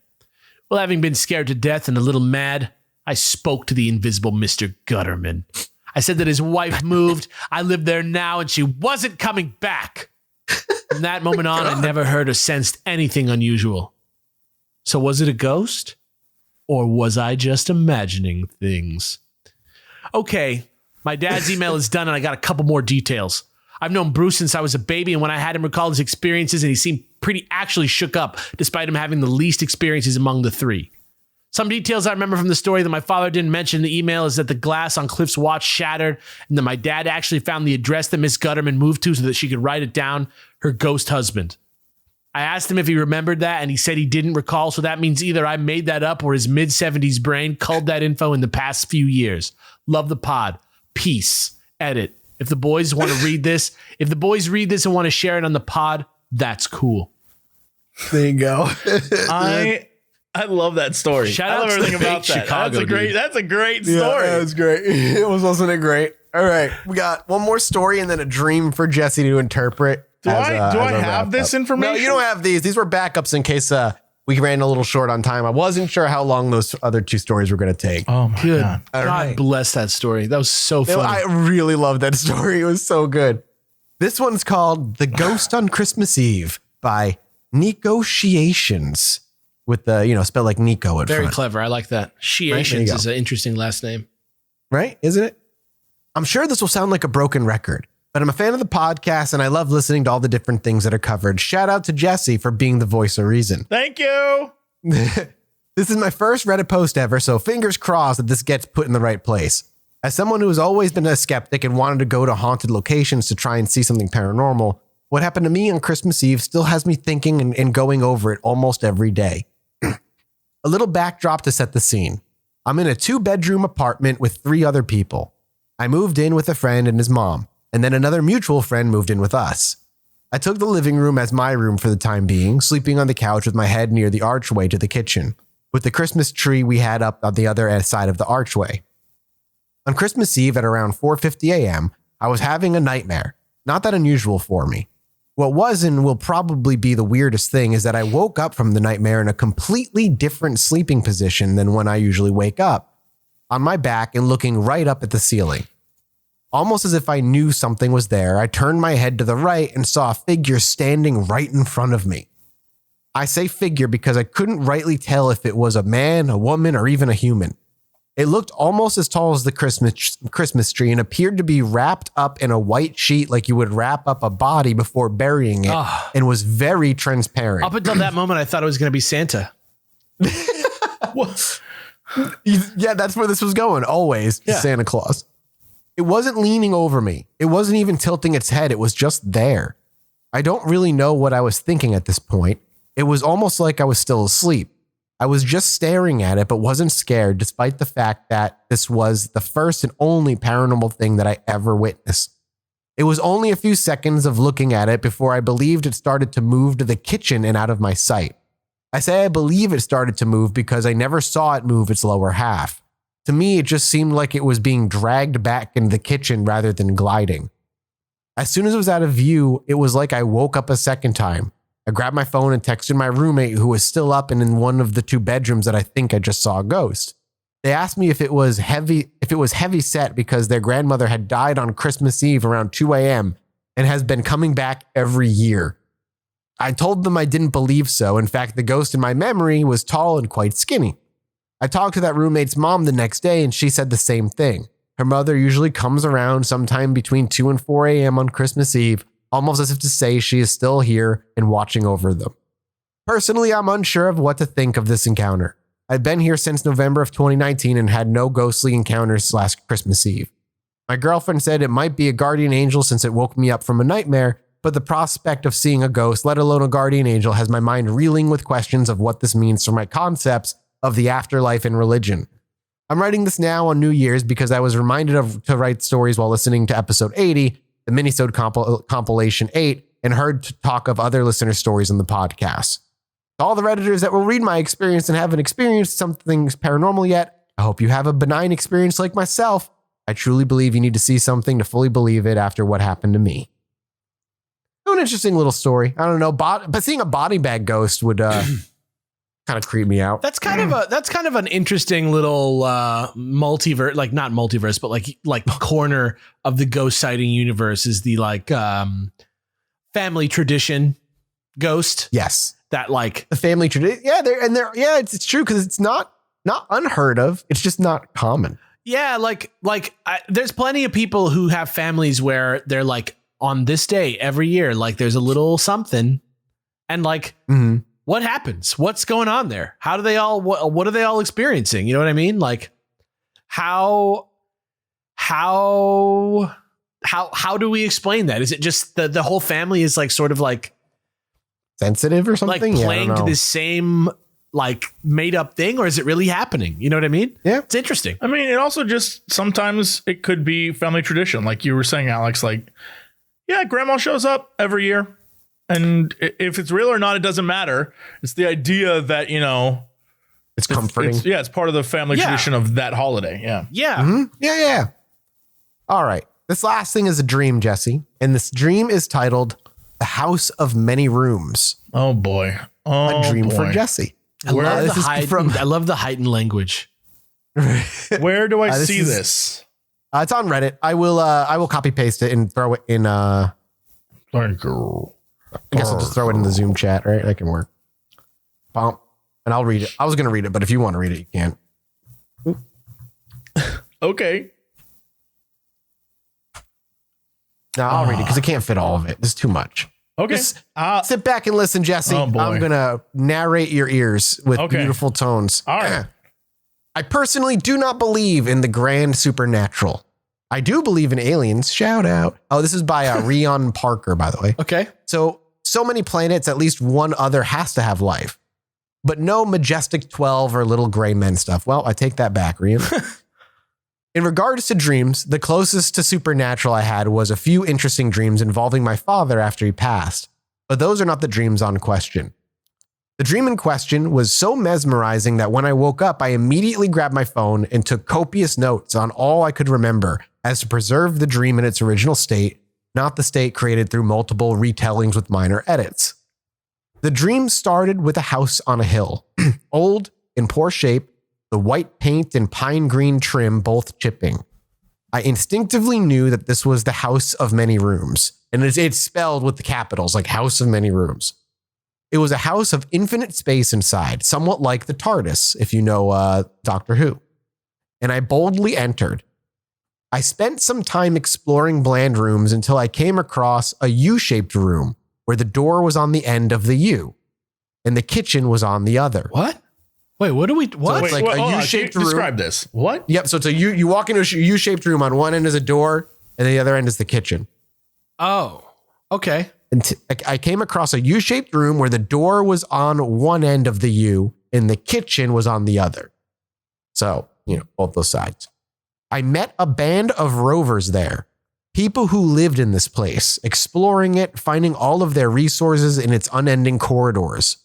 Well, having been scared to death and a little mad, I spoke to the invisible Mr. Gutterman. I said that his wife moved, I lived there now, and she wasn't coming back. From that moment on, I never heard or sensed anything unusual. So was it a ghost? Or was I just imagining things? Okay, My dad's email is done, and I got a couple more details. I've known Bruce since I was a baby, and when I had him recall his experiences, and he seemed pretty actually shook up, despite him having the least experiences among the three. Some details I remember from the story that my father didn't mention in the email is that the glass on Cliff's watch shattered, and that my dad actually found the address that Miss Gutterman moved to so that she could write it down, her ghost husband. I asked him if he remembered that, and he said he didn't recall, so that means either I made that up or his mid-70s brain culled that info in the past few years. Love the pod. Peace. Edit. If the boys want to read this, and want to share it on the pod, that's cool. There you go. I love that story. Shout I out love to everything the about fake that. Chicago, That's a great story. Yeah, that was great. It was, wasn't it great? All right. We got one more story and then a dream for Jesse to interpret. Do I have this information? No, you don't have these. These were backups in case we ran a little short on time. I wasn't sure how long those other two stories were going to take. Oh my God. God bless that story. That was so funny. I really love that story. It was so good. This one's called The Ghost on Christmas Eve by Negotiations with the, spelled like Nico at Very front. clever. I like that. Sheations is an interesting last name. Right? Isn't it? I'm sure this will sound like a broken record, but I'm a fan of the podcast and I love listening to all the different things that are covered. Shout out to Jesse for being the voice of reason. Thank you. This is my first Reddit post ever, so fingers crossed that this gets put in the right place. As someone who has always been a skeptic and wanted to go to haunted locations to try and see something paranormal, what happened to me on Christmas Eve still has me thinking and going over it almost every day. A little backdrop to set the scene. I'm in a 2-bedroom apartment with 3 other people. I moved in with a friend and his mom, and then another mutual friend moved in with us. I took the living room as my room for the time being, sleeping on the couch with my head near the archway to the kitchen, with the Christmas tree we had up on the other side of the archway. On Christmas Eve at around 4:50 a.m., I was having a nightmare. Not that unusual for me. What was and will probably be the weirdest thing is that I woke up from the nightmare in a completely different sleeping position than when I usually wake up, on my back and looking right up at the ceiling. Almost as if I knew something was there, I turned my head to the right and saw a figure standing right in front of me. I say figure because I couldn't rightly tell if it was a man, a woman, or even a human. It looked almost as tall as the Christmas tree and appeared to be wrapped up in a white sheet like you would wrap up a body before burying it, and was very transparent. Up until that moment, I thought it was going to be Santa. Yeah, that's where this was going. Always Santa Claus. It wasn't leaning over me. It wasn't even tilting its head. It was just there. I don't really know what I was thinking at this point. It was almost like I was still asleep. I was just staring at it, but wasn't scared, despite the fact that this was the first and only paranormal thing that I ever witnessed. It was only a few seconds of looking at it before I believed it started to move to the kitchen and out of my sight. I say I believe it started to move because I never saw it move its lower half. To me, it just seemed like it was being dragged back into the kitchen rather than gliding. As soon as it was out of view, it was like I woke up a second time. I grabbed my phone and texted my roommate, who was still up and in one of the 2 bedrooms that I think I just saw a ghost. They asked me if it was heavy set because their grandmother had died on Christmas Eve around 2 a.m. and has been coming back every year. I told them I didn't believe so. In fact, the ghost in my memory was tall and quite skinny. I talked to that roommate's mom the next day and she said the same thing. Her mother usually comes around sometime between 2 and 4 a.m. on Christmas Eve, almost as if to say she is still here and watching over them. Personally, I'm unsure of what to think of this encounter. I've been here since November of 2019 and had no ghostly encounters last Christmas Eve. My girlfriend said it might be a guardian angel since it woke me up from a nightmare, but the prospect of seeing a ghost, let alone a guardian angel, has my mind reeling with questions of what this means for my concepts of the afterlife and religion. I'm writing this now on New Year's because I was reminded to write stories while listening to episode 80, the minisode compilation 8, and heard talk of other listener stories on the podcast. To all the Redditors that will read my experience and haven't experienced something paranormal yet, I hope you have a benign experience like myself. I truly believe you need to see something to fully believe it after what happened to me. An interesting little story. I don't know, but seeing a body bag ghost would kind of creep me out. That's kind of an interesting little multiverse, like not multiverse, but like corner of the ghost sighting universe is the family tradition ghost. Yes, that like the family tradition. Yeah, it's true because it's not unheard of. It's just not common. Yeah, there's plenty of people who have families where they're like, on this day every year, like there's a little something, and like, what happens? What's going on there? How do they all? What are they all experiencing? You know what I mean? Like, how do we explain that? Is it just the whole family is like sort of like sensitive or something, like playing to this same like made up thing, or is it really happening? You know what I mean? Yeah, it's interesting. I mean, it also just sometimes it could be family tradition, like you were saying, Alex. Like, yeah, grandma shows up every year, and if it's real or not, it doesn't matter. It's the idea that, you know, it's comforting. It's part of the family tradition of that holiday. Yeah. Yeah. Yeah. All right. This last thing is a dream, Jesse. And this dream is titled The House of Many Rooms. Oh, boy. A dream for Jesse. I love the heightened language. Where do I see this? It's on Reddit. I will copy paste it and throw it in. I guess I'll just throw it in the Zoom chat, right? That can work. Bump. And I'll read it. I was going to read it, but if you want to read it, you can. Okay. No, I'll read it because I can't fit all of it. It's too much. Okay. Just sit back and listen, Jesse. Oh, boy. I'm going to narrate your ears with beautiful tones. All right. I personally do not believe in the grand supernatural. I do believe in aliens. Shout out. Oh, this is by Rion Parker, by the way. Okay. So many planets, at least one other has to have life. But no majestic 12 or little gray men stuff. Well, I take that back, Rion. In regards to dreams, the closest to supernatural I had was a few interesting dreams involving my father after he passed. But those are not the dreams on question. The dream in question was so mesmerizing that when I woke up, I immediately grabbed my phone and took copious notes on all I could remember as to preserve the dream in its original state, not the state created through multiple retellings with minor edits. The dream started with a house on a hill, old, in poor shape, the white paint and pine green trim both chipping. I instinctively knew that this was the house of many rooms, and it's spelled with the capitals, like house of many rooms. It was a house of infinite space inside, somewhat like the TARDIS, if you know Doctor Who. And I boldly entered. I spent some time exploring bland rooms until I came across a U-shaped room where the door was on the end of the U, and the kitchen was on the other. What? Wait, what? So it's like a U-shaped room. Describe this. What? Yep. So it's a you walk into a U-shaped room. On one end is a door, and the other end is the kitchen. Oh, okay. And I came across a U-shaped room where the door was on one end of the U, and the kitchen was on the other. So, both those sides. I met a band of rovers there. People who lived in this place, exploring it, finding all of their resources in its unending corridors.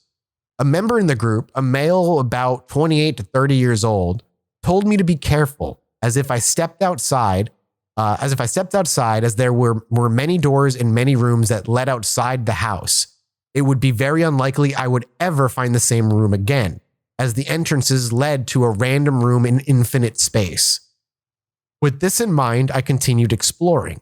A member in the group, a male about 28 to 30 years old, told me to be careful as if I stepped outside, as there were many doors and many rooms that led outside the house. It would be very unlikely I would ever find the same room again, as the entrances led to a random room in infinite space. With this in mind, I continued exploring.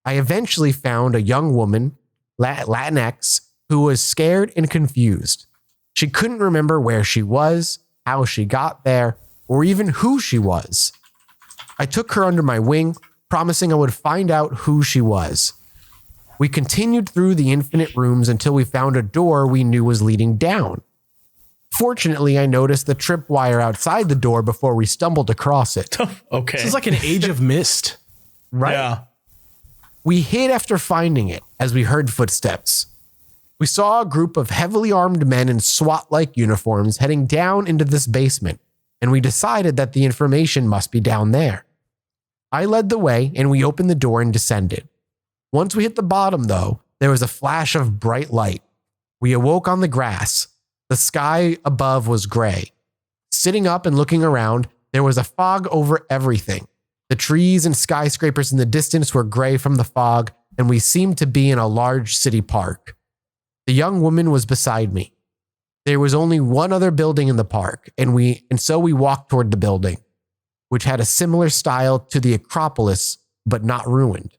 I eventually found a young woman, Latinx, who was scared and confused. She couldn't remember where she was, how she got there, or even who she was. I took her under my wing, promising I would find out who she was. We continued through the infinite rooms until we found a door we knew was leading down. Fortunately, I noticed the tripwire outside the door before we stumbled across it. Okay. This is like an Age of Mist. Right? Yeah. We hid after finding it as we heard footsteps. We saw a group of heavily armed men in SWAT-like uniforms heading down into this basement, and we decided that the information must be down there. I led the way, and we opened the door and descended. Once we hit the bottom, though, there was a flash of bright light. We awoke on the grass. The sky above was gray. Sitting up and looking around, there was a fog over everything. The trees and skyscrapers in the distance were gray from the fog, and we seemed to be in a large city park. The young woman was beside me. There was only one other building in the park, and so we walked toward the building, which had a similar style to the Acropolis, but not ruined.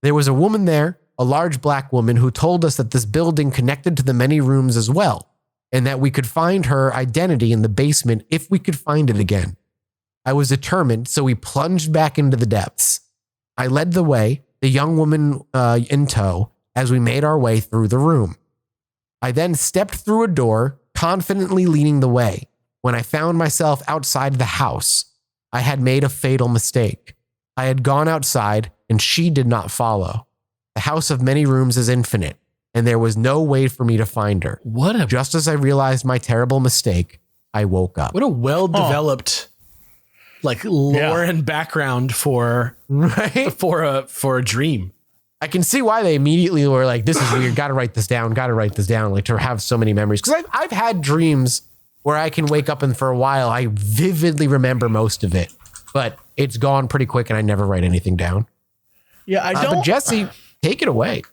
There was a woman there, a large black woman, who told us that this building connected to the many rooms as well, and that we could find her identity in the basement if we could find it again. I was determined, so we plunged back into the depths. I led the way, the young woman in tow, as we made our way through the room. I then stepped through a door, confidently leading the way. When I found myself outside the house, I had made a fatal mistake. I had gone outside, and she did not follow. The house of many rooms is infinite, and there was no way for me to find her. Just as I realized my terrible mistake, I woke up. What a well-developed lore and background for a dream. I can see why they immediately were like, this is weird. Got to write this down. Like to have so many memories. Because I've had dreams where I can wake up and for a while, I vividly remember most of it, but it's gone pretty quick and I never write anything down. Yeah, I don't. But Jesse, take it away.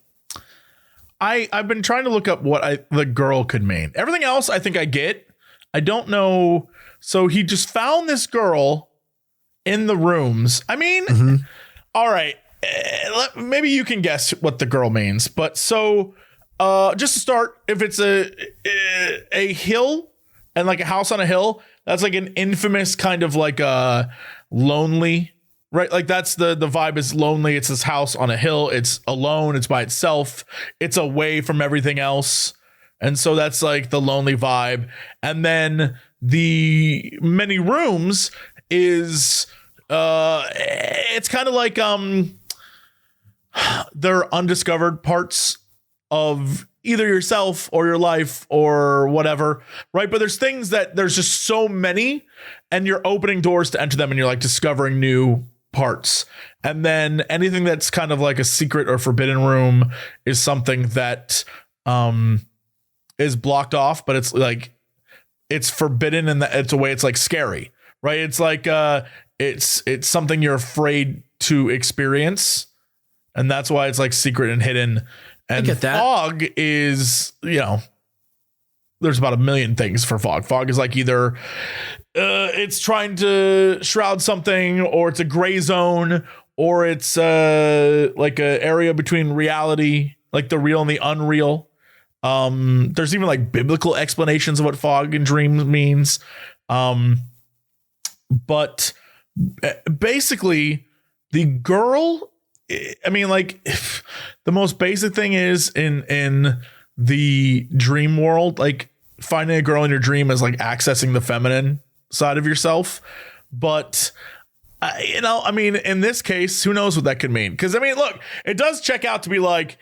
I've been trying to look up what the girl could mean. Everything else I think I get. I don't know. So he just found this girl in the rooms. I mean, all right. Maybe you can guess what the girl means. But so just to start, if it's a hill and like a house on a hill, that's like an infamous kind of like a lonely, right? Like that's the vibe is lonely. It's this house on a hill. It's alone. It's by itself. It's away from everything else. And so that's like the lonely vibe. And then the many rooms is it's kind of like they're undiscovered parts of either yourself or your life or whatever, right? But there's things that there's just so many and you're opening doors to enter them and you're like discovering new parts. And then anything that's kind of like a secret or forbidden room is something that is blocked off, but it's like it's forbidden and it's a way it's like scary, right? It's like it's something you're afraid to experience. And that's why it's like secret and hidden. And I get that. Fog is, there's about a million things for fog. Fog is like either it's trying to shroud something, or it's a gray zone, or it's like an area between reality, like the real and the unreal. There's even like biblical explanations of what fog and dreams means. But basically the girl, I mean, like the most basic thing is in the dream world, like finding a girl in your dream is like accessing the feminine side of yourself. But I mean, in this case, who knows what that could mean? Because I mean, look, it does check out to be like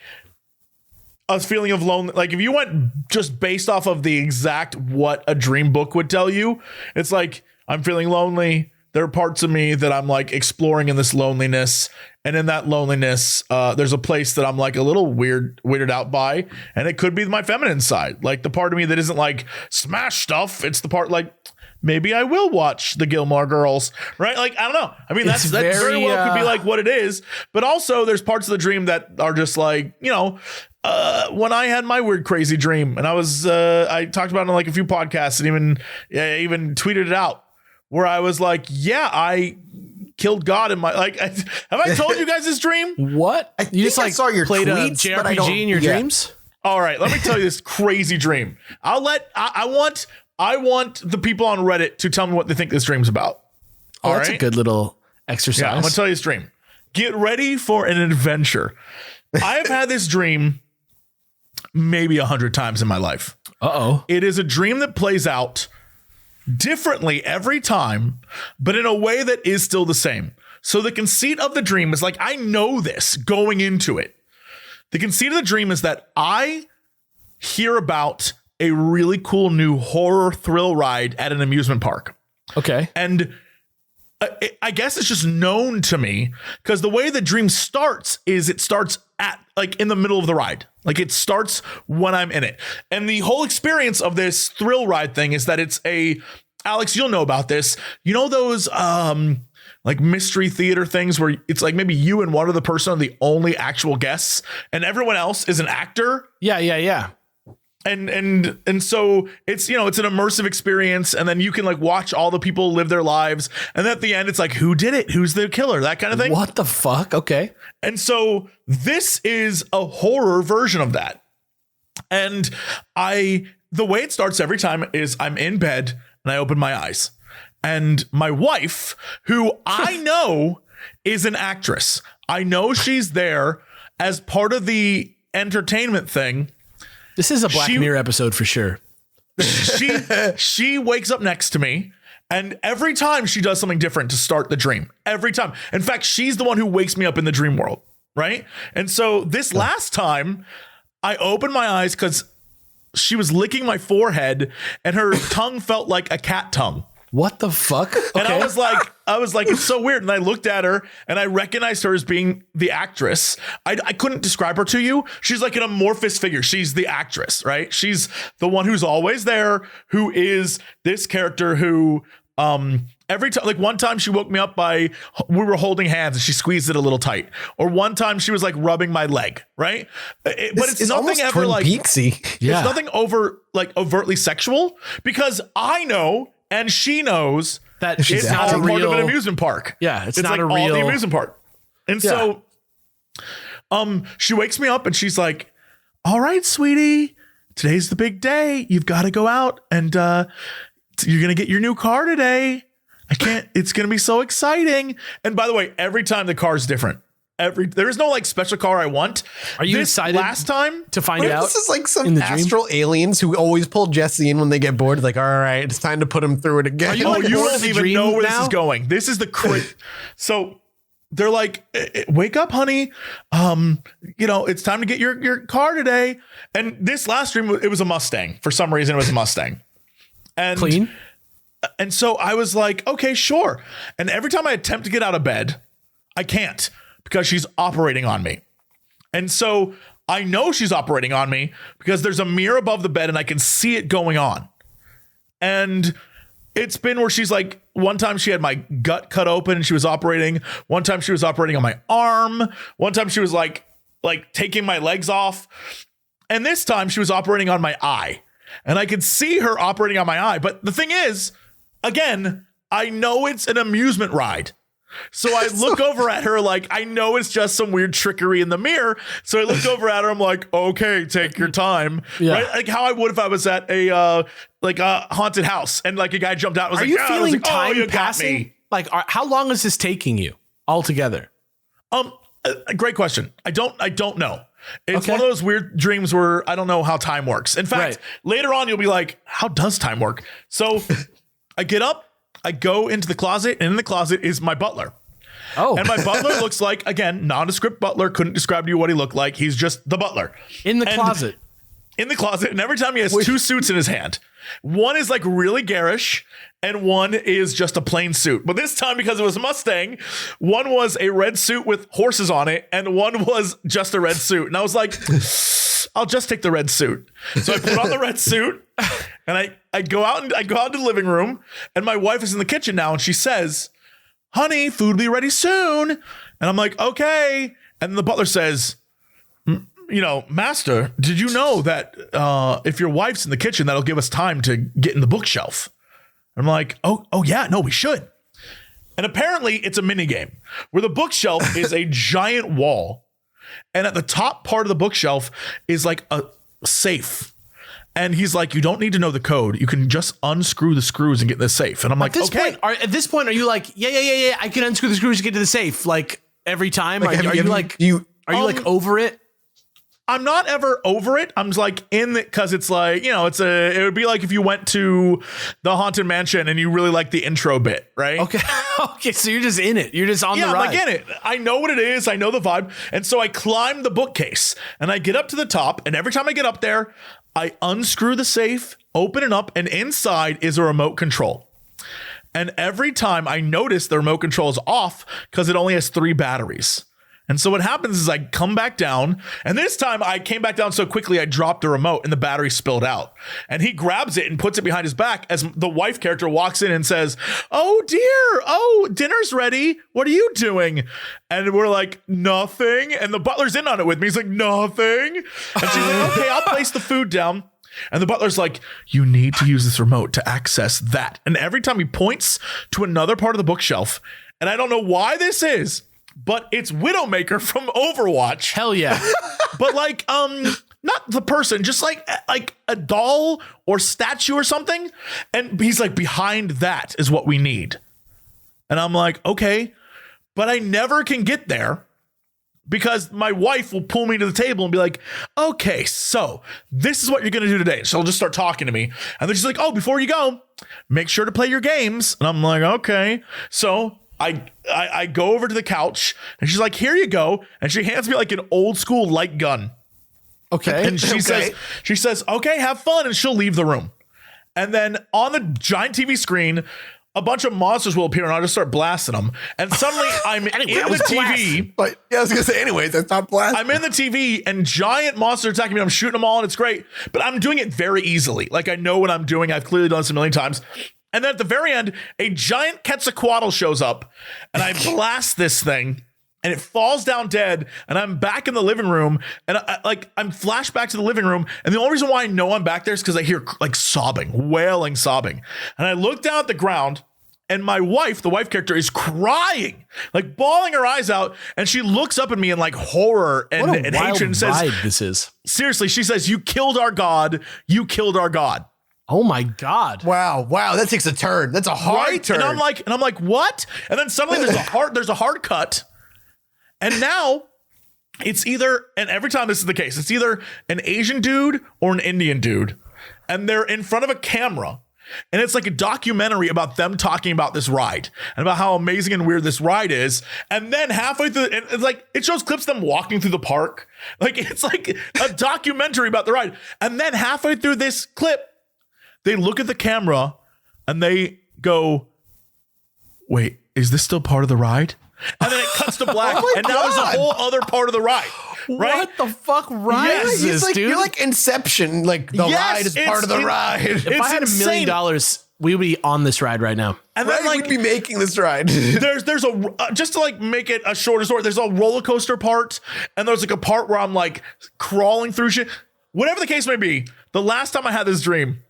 a feeling of lonely. Like if you went just based off of the exact what a dream book would tell you, it's like I'm feeling lonely. There are parts of me that I'm like exploring in this loneliness. And in that loneliness, there's a place that I'm like a little weirded out by. And it could be my feminine side, like the part of me that isn't like smash stuff. It's the part like maybe I will watch the Gilmore Girls, right? Like, I don't know. I mean, that very well could be like what it is. But also there's parts of the dream that are just like, when I had my weird, crazy dream and I talked about it on like a few podcasts and even tweeted it out, where I was like, yeah, I killed God in my, like, have I told you guys this dream? What? You just like saw your played tweets, a JRPG in your dreams? All right, let me tell you this crazy dream. I want the people on Reddit to tell me what they think this dream's about. Oh, that's a good little exercise. Yeah, I'm gonna tell you this dream. Get ready for an adventure. I have had this dream maybe 100 times in my life. Uh-oh. It is a dream that plays out differently every time, but in a way that is still the same. So the conceit of the dream is like, I know this going into it. The conceit of the dream is that I hear about a really cool new horror thrill ride at an amusement park. Okay. And I guess it's just known to me because the way the dream starts is it starts at like in the middle of the ride. Like it starts when I'm in it. And the whole experience of this thrill ride thing is that it's Alex, you'll know about this. You know those like mystery theater things where it's like maybe you and one other person are the only actual guests and everyone else is an actor? Yeah. And so it's, it's an immersive experience. And then you can like watch all the people live their lives. And then at the end, it's like, who did it? Who's the killer? That kind of thing. What the fuck? Okay. And so this is a horror version of that. And the way it starts every time is I'm in bed and I open my eyes And my wife, who I know is an actress, I know she's there as part of the entertainment thing. This is a Black Mirror episode for sure. She wakes up next to me, and every time she does something different to start the dream. Every time. In fact, she's the one who wakes me up in the dream world, right? And so this last time, I opened my eyes because she was licking my forehead, and her tongue felt like a cat tongue. What the fuck? Okay. And I was like, it's so weird. And I looked at her and I recognized her as being the actress. I couldn't describe her to you. She's like an amorphous figure. She's the actress, right? She's the one who's always there, who is this character who, every time, like one time she woke me up we were holding hands and she squeezed it a little tight. Or one time she was like rubbing my leg, right? But it's nothing ever like, Peaksy. Yeah. It's nothing overtly sexual, because I know, and she knows that it's not all a part real of an amusement park. Yeah, it's not like a real all the amusement park. And so she wakes me up and she's like, all right, sweetie, today's the big day. You've got to go out and you're going to get your new car today. It's going to be so exciting. And by the way, every time the car is different. There is no like special car I want. Are you excited last time to find What if out? this is like in some the astral aliens who always pull Jesse in when they get bored. Like, all right, it's time to put him through it again. Are you Oh, like you bored of don't the even dream know where this now? is going. This is the So they're like, wake up, honey. It's time to get your car today. And this last dream, it was a Mustang. For some reason, it was a Mustang. And Clean? And so I was like, okay, sure. And every time I attempt to get out of bed, I can't, because she's operating on me. And so I know she's operating on me because there's a mirror above the bed and I can see it going on. And it's been where she's like, one time she had my gut cut open and she was operating. One time she was operating on my arm. One time she was like taking my legs off. And this time she was operating on my eye. And I could see her operating on my eye. But the thing is, again, I know it's an amusement ride. So I look over at her like, I know it's just some weird trickery in the mirror. So I look over at her. I'm like, okay, take your time. Yeah. Right? Like how I would if I was at a haunted house and like a guy jumped out. And was Are like, you "Ah," I was feeling like, "Oh, time you got passing? me." Like, how long is this taking you altogether? Great question. I don't know. It's Okay. one of those weird dreams where I don't know how time works. In fact, Right. later on, you'll be like, how does time work? So I get up, I go into the closet, and in the closet is my butler. Oh, And my butler looks like, again, nondescript butler. Couldn't describe to you what he looked like. He's just the butler. in the and- closet. In the closet. And every time he has two suits in his hand. One is like really garish and one is just a plain suit. But this time, because it was a Mustang, one was a red suit with horses on it and one was just a red suit. And I was like, I'll just take the red suit. So I put on the red suit and I go out into the living room, and my wife is in the kitchen now and she says, honey, food will be ready soon. And I'm like, okay. And the butler says, master, did you know that if your wife's in the kitchen, that'll give us time to get in the bookshelf? I'm like, oh yeah, no, we should. And apparently it's a mini game where the bookshelf is a giant wall. And at the top part of the bookshelf is like a safe. And he's like, you don't need to know the code. You can just unscrew the screws and get in the safe. And I'm like, okay. At this point, are you like, yeah, I can unscrew the screws to get to the safe? Like every time? Like, are you like over it? I'm not ever over it. I'm just like in it because it's like, it would be like if you went to the Haunted Mansion and you really like the intro bit, right? Okay. Okay. So you're just in it. You're just on the I'm ride. like in it. I know what it is. I know the vibe. And so I climb the bookcase and I get up to the top. And every time I get up there, I unscrew the safe, open it up, and inside is a remote control. And every time I notice the remote control is off because it only has 3 batteries. And so what happens is I come back down, and this time I came back down so quickly I dropped the remote and the battery spilled out. And he grabs it and puts it behind his back as the wife character walks in and says, oh dear, dinner's ready. What are you doing? And we're like, nothing. And the butler's in on it with me. He's like, nothing. And she's like, okay, I'll place the food down. And the butler's like, you need to use this remote to access that. And every time he points to another part of the bookshelf, and I don't know why this is, but it's Widowmaker from Overwatch. Hell yeah. But like, not the person, just like a doll or statue or something. And he's like, behind that is what we need. And I'm like, okay, but I never can get there because my wife will pull me to the table and be like, okay, so this is what you're going to do today. She'll just start talking to me. And then she's like, oh, before you go, make sure to play your games. And I'm like, okay. So I go over to the couch and she's like, here you go. And she hands me like an old school light gun. Okay. And she says, okay, have fun. And she'll leave the room. And then on the giant TV screen, a bunch of monsters will appear and I'll just start blasting them. And suddenly I'm in the TV. But yeah, I was going to say, anyways, that's not blasting. I'm in the TV and giant monsters attacking me. I'm shooting them all and it's great. But I'm doing it very easily. Like I know what I'm doing. I've clearly done this a million times. And then at the very end, a giant Quetzalcoatl shows up and I blast this thing. And it falls down dead, and I'm back in the living room, and I'm flashed back to the living room, and the only reason why I know I'm back there is because I hear like sobbing, wailing sobbing, and I look down at the ground, and my wife, the wife character, is crying, like bawling her eyes out, and she looks up at me in like horror and hatred and says, "This is seriously." She says, "You killed our god. You killed our god." Oh my God! Wow, that takes a turn. That's a hard turn. And I'm like, what? And then suddenly there's a hard cut. And now it's either, and every time this is the case, it's either an Asian dude or an Indian dude. And they're in front of a camera. And it's like a documentary about them talking about this ride and about how amazing and weird this ride is. And then halfway through, it's like, it shows clips of them walking through the park. Like, it's like a documentary about the ride. And then halfway through this clip, they look at the camera and they go, wait, is this still part of the ride? And then it cuts to black, and now there's a whole other part of the ride. Right? What the fuck ride Yes, is this, like, dude? You're like Inception. Like the ride is part of the ride. If I had $1 million, we would be on this ride right now. And then like we'd be making this ride. there's a just to like make it a shorter story. There's a roller coaster part, and there's like a part where I'm like crawling through shit. Whatever the case may be, the last time I had this dream.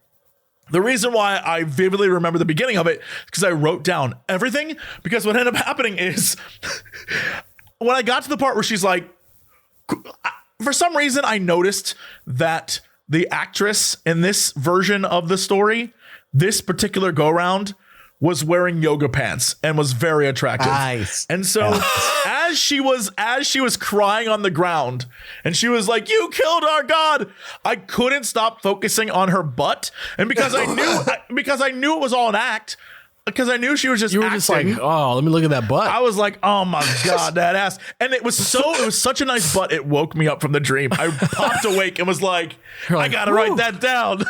The reason why I vividly remember the beginning of it is because I wrote down everything, because what ended up happening is when I got to the part where she's like, for some reason, I noticed that the actress in this version of the story, this particular go round, was wearing yoga pants and was very attractive. Nice. And so as she was crying on the ground and she was like, you killed our god, I couldn't stop focusing on her butt. And because I knew it was all an act, because I knew she was just You were acting, just like, oh, let me look at that butt. I was like, oh my God, that ass. And it was such a nice butt, it woke me up from the dream. I popped awake and was like, I gotta write that down.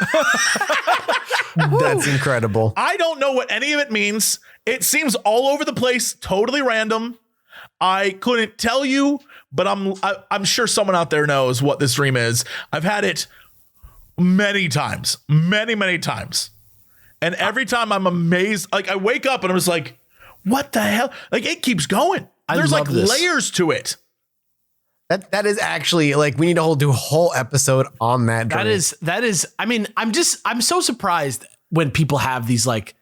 That's incredible. I don't know what any of it means. It seems all over the place, totally random. I couldn't tell you, but I'm sure someone out there knows what this dream is. I've had it many times, many times. And every time I'm amazed, like I wake up and I'm just like, what the hell? Like it keeps going. There's like layers to it. That is actually like, we need to do a whole episode on that. That is, I mean, I'm so surprised when people have these like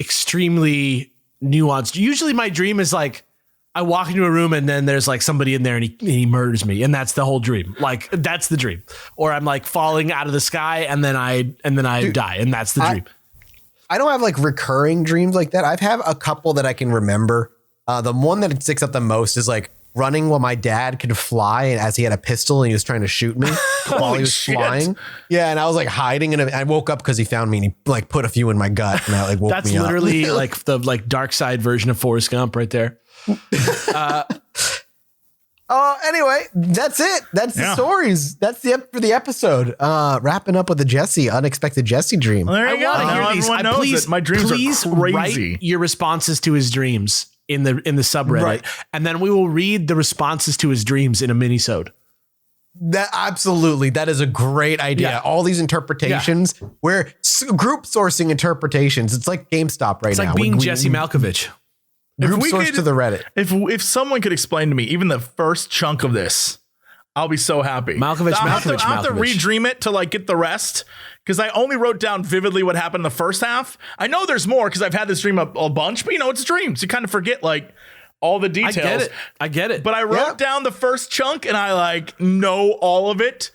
extremely nuanced. Usually my dream is like, I walk into a room and then there's like somebody in there and he murders me. And that's the whole dream. Like that's the dream. Or I'm like falling out of the sky and then I die. And that's the dream. I don't have like recurring dreams like that. I've had a couple that I can remember. The one that sticks out the most is like running while my dad could fly, and as he had a pistol and he was trying to shoot me while he was flying. Yeah, and I was like hiding, and I woke up because he found me and he like put a few in my gut, and that like woke me up. That's literally like the like dark side version of Forrest Gump right there. Anyway, that's it. That's the stories. That's for the episode. Wrapping up with the unexpected Jesse dream. Well, there you go. Hear these. Please, my dreams are crazy. Write your responses to his dreams in the subreddit, and then we will read the responses to his dreams in a minisode. That absolutely. That is a great idea. Yeah. All these interpretations, where group sourcing interpretations. It's like GameStop right now. It's like being Jesse Malkovich. Group source to the Reddit. If someone could explain to me even the first chunk of this, I'll be so happy. Malkovich. I'll have to redream it to like get the rest, because I only wrote down vividly what happened in the first half. I know there's more because I've had this dream a bunch, but you know, it's dreams. You kind of forget like all the details. I get it. But I wrote down the first chunk and I like know all of it.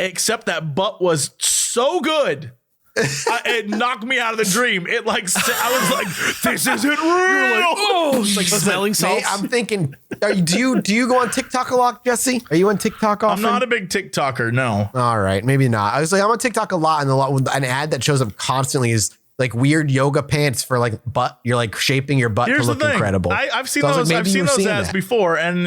except that butt was so good. It knocked me out of the dream. It like I was like, this isn't real. Oh, like smelling salts. I'm thinking, do you go on TikTok a lot, Jesse? Are you on TikTok often? I'm not a big TikToker, no. All right, maybe not. I was like, I'm on TikTok a lot, and an ad that shows up constantly is like weird yoga pants for like butt. You're like shaping your butt to look incredible. I've seen those. I've seen those ads before, and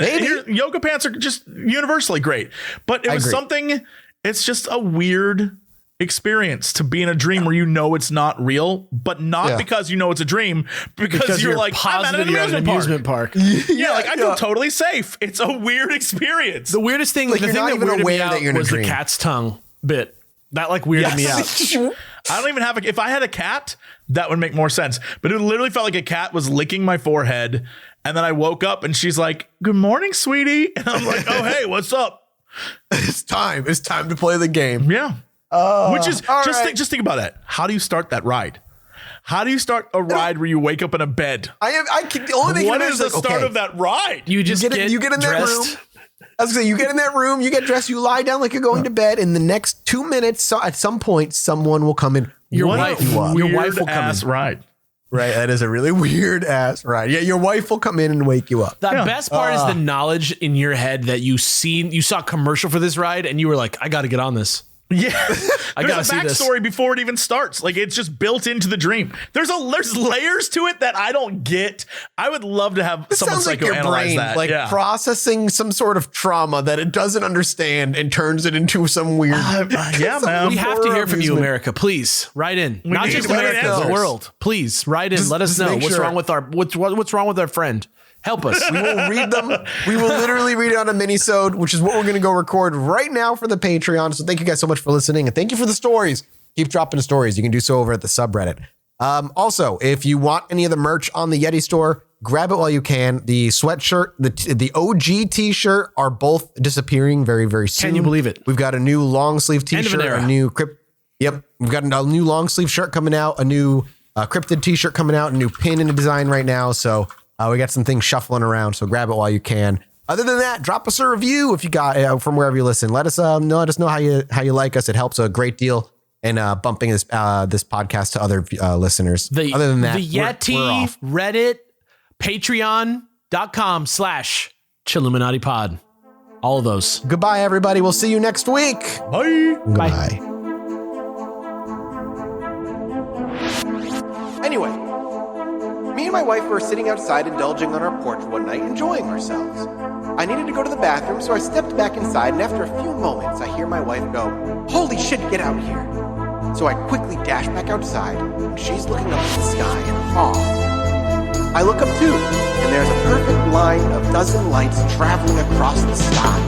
yoga pants are just universally great. But it was something. It's just a weird experience to be in a dream where you know it's not real, but not because you know it's a dream, because you're like positive you're at an amusement park. I feel totally safe. It's a weird experience. The weirdest thing, like, the thing that weirded me out was the cat's tongue bit. That like weirded me out. I don't even have if I had a cat, that would make more sense. But it literally felt like a cat was licking my forehead, and then I woke up and she's like, "Good morning, sweetie," and I'm like, "Oh hey, what's up?" It's time to play the game. Yeah. Which is just think about that. How do you start that ride? How do you start a ride where you wake up in a bed? The only thing what is the start of that ride? You just get in dressed. That room. I was gonna say, you get in that room, you get dressed, you lie down like you're going to bed. In the next 2 minutes, so at some point, someone will come in. Your wife will come in. Ride. Right, that is a really weird ass ride. Yeah, your wife will come in and wake you up. The best part is the knowledge in your head that you saw a commercial for this ride and you were like, I got to get on this. Yeah, I gotta see this. There's a backstory before it even starts. Like, it's just built into the dream. There's layers to it that I don't get. I would love to have someone psychoanalyze that. Like processing some sort of trauma that it doesn't understand and turns it into some weird. Man. We have to hear from you, America. Please write in. Not just America, the world. Please write in. Let us know what's wrong with what's wrong with our friend. Help us. We will read them. We will literally read it on a mini-sode, which is what we're going to go record right now for the Patreon. So thank you guys so much for listening. And thank you for the stories. Keep dropping stories. You can do so over at the subreddit. Also, if you want any of the merch on the Yeti store, grab it while you can. The sweatshirt, the OG t-shirt are both disappearing very, very soon. Can you believe it? We've got a new long sleeve t-shirt, we've got a new long sleeve shirt coming out, a new cryptid t-shirt coming out, a new pin in the design right now. So we got some things shuffling around, so grab it while you can. Other than that, drop us a review if you got from wherever you listen. Let us know how you like us. It helps a great deal in bumping this podcast to other listeners. Other than that, the Yeti, Reddit, Patreon.com/Chilluminati Pod. All of those. Goodbye, everybody. We'll see you next week. Bye. Goodbye. Anyway, me and my wife were sitting outside indulging on our porch one night, enjoying ourselves. I needed to go to the bathroom, so I stepped back inside, and after a few moments, I hear my wife go, "Holy shit, get out here." So I quickly dash back outside, and she's looking up at the sky in awe. I look up too, and there's a perfect line of dozen lights traveling across the sky.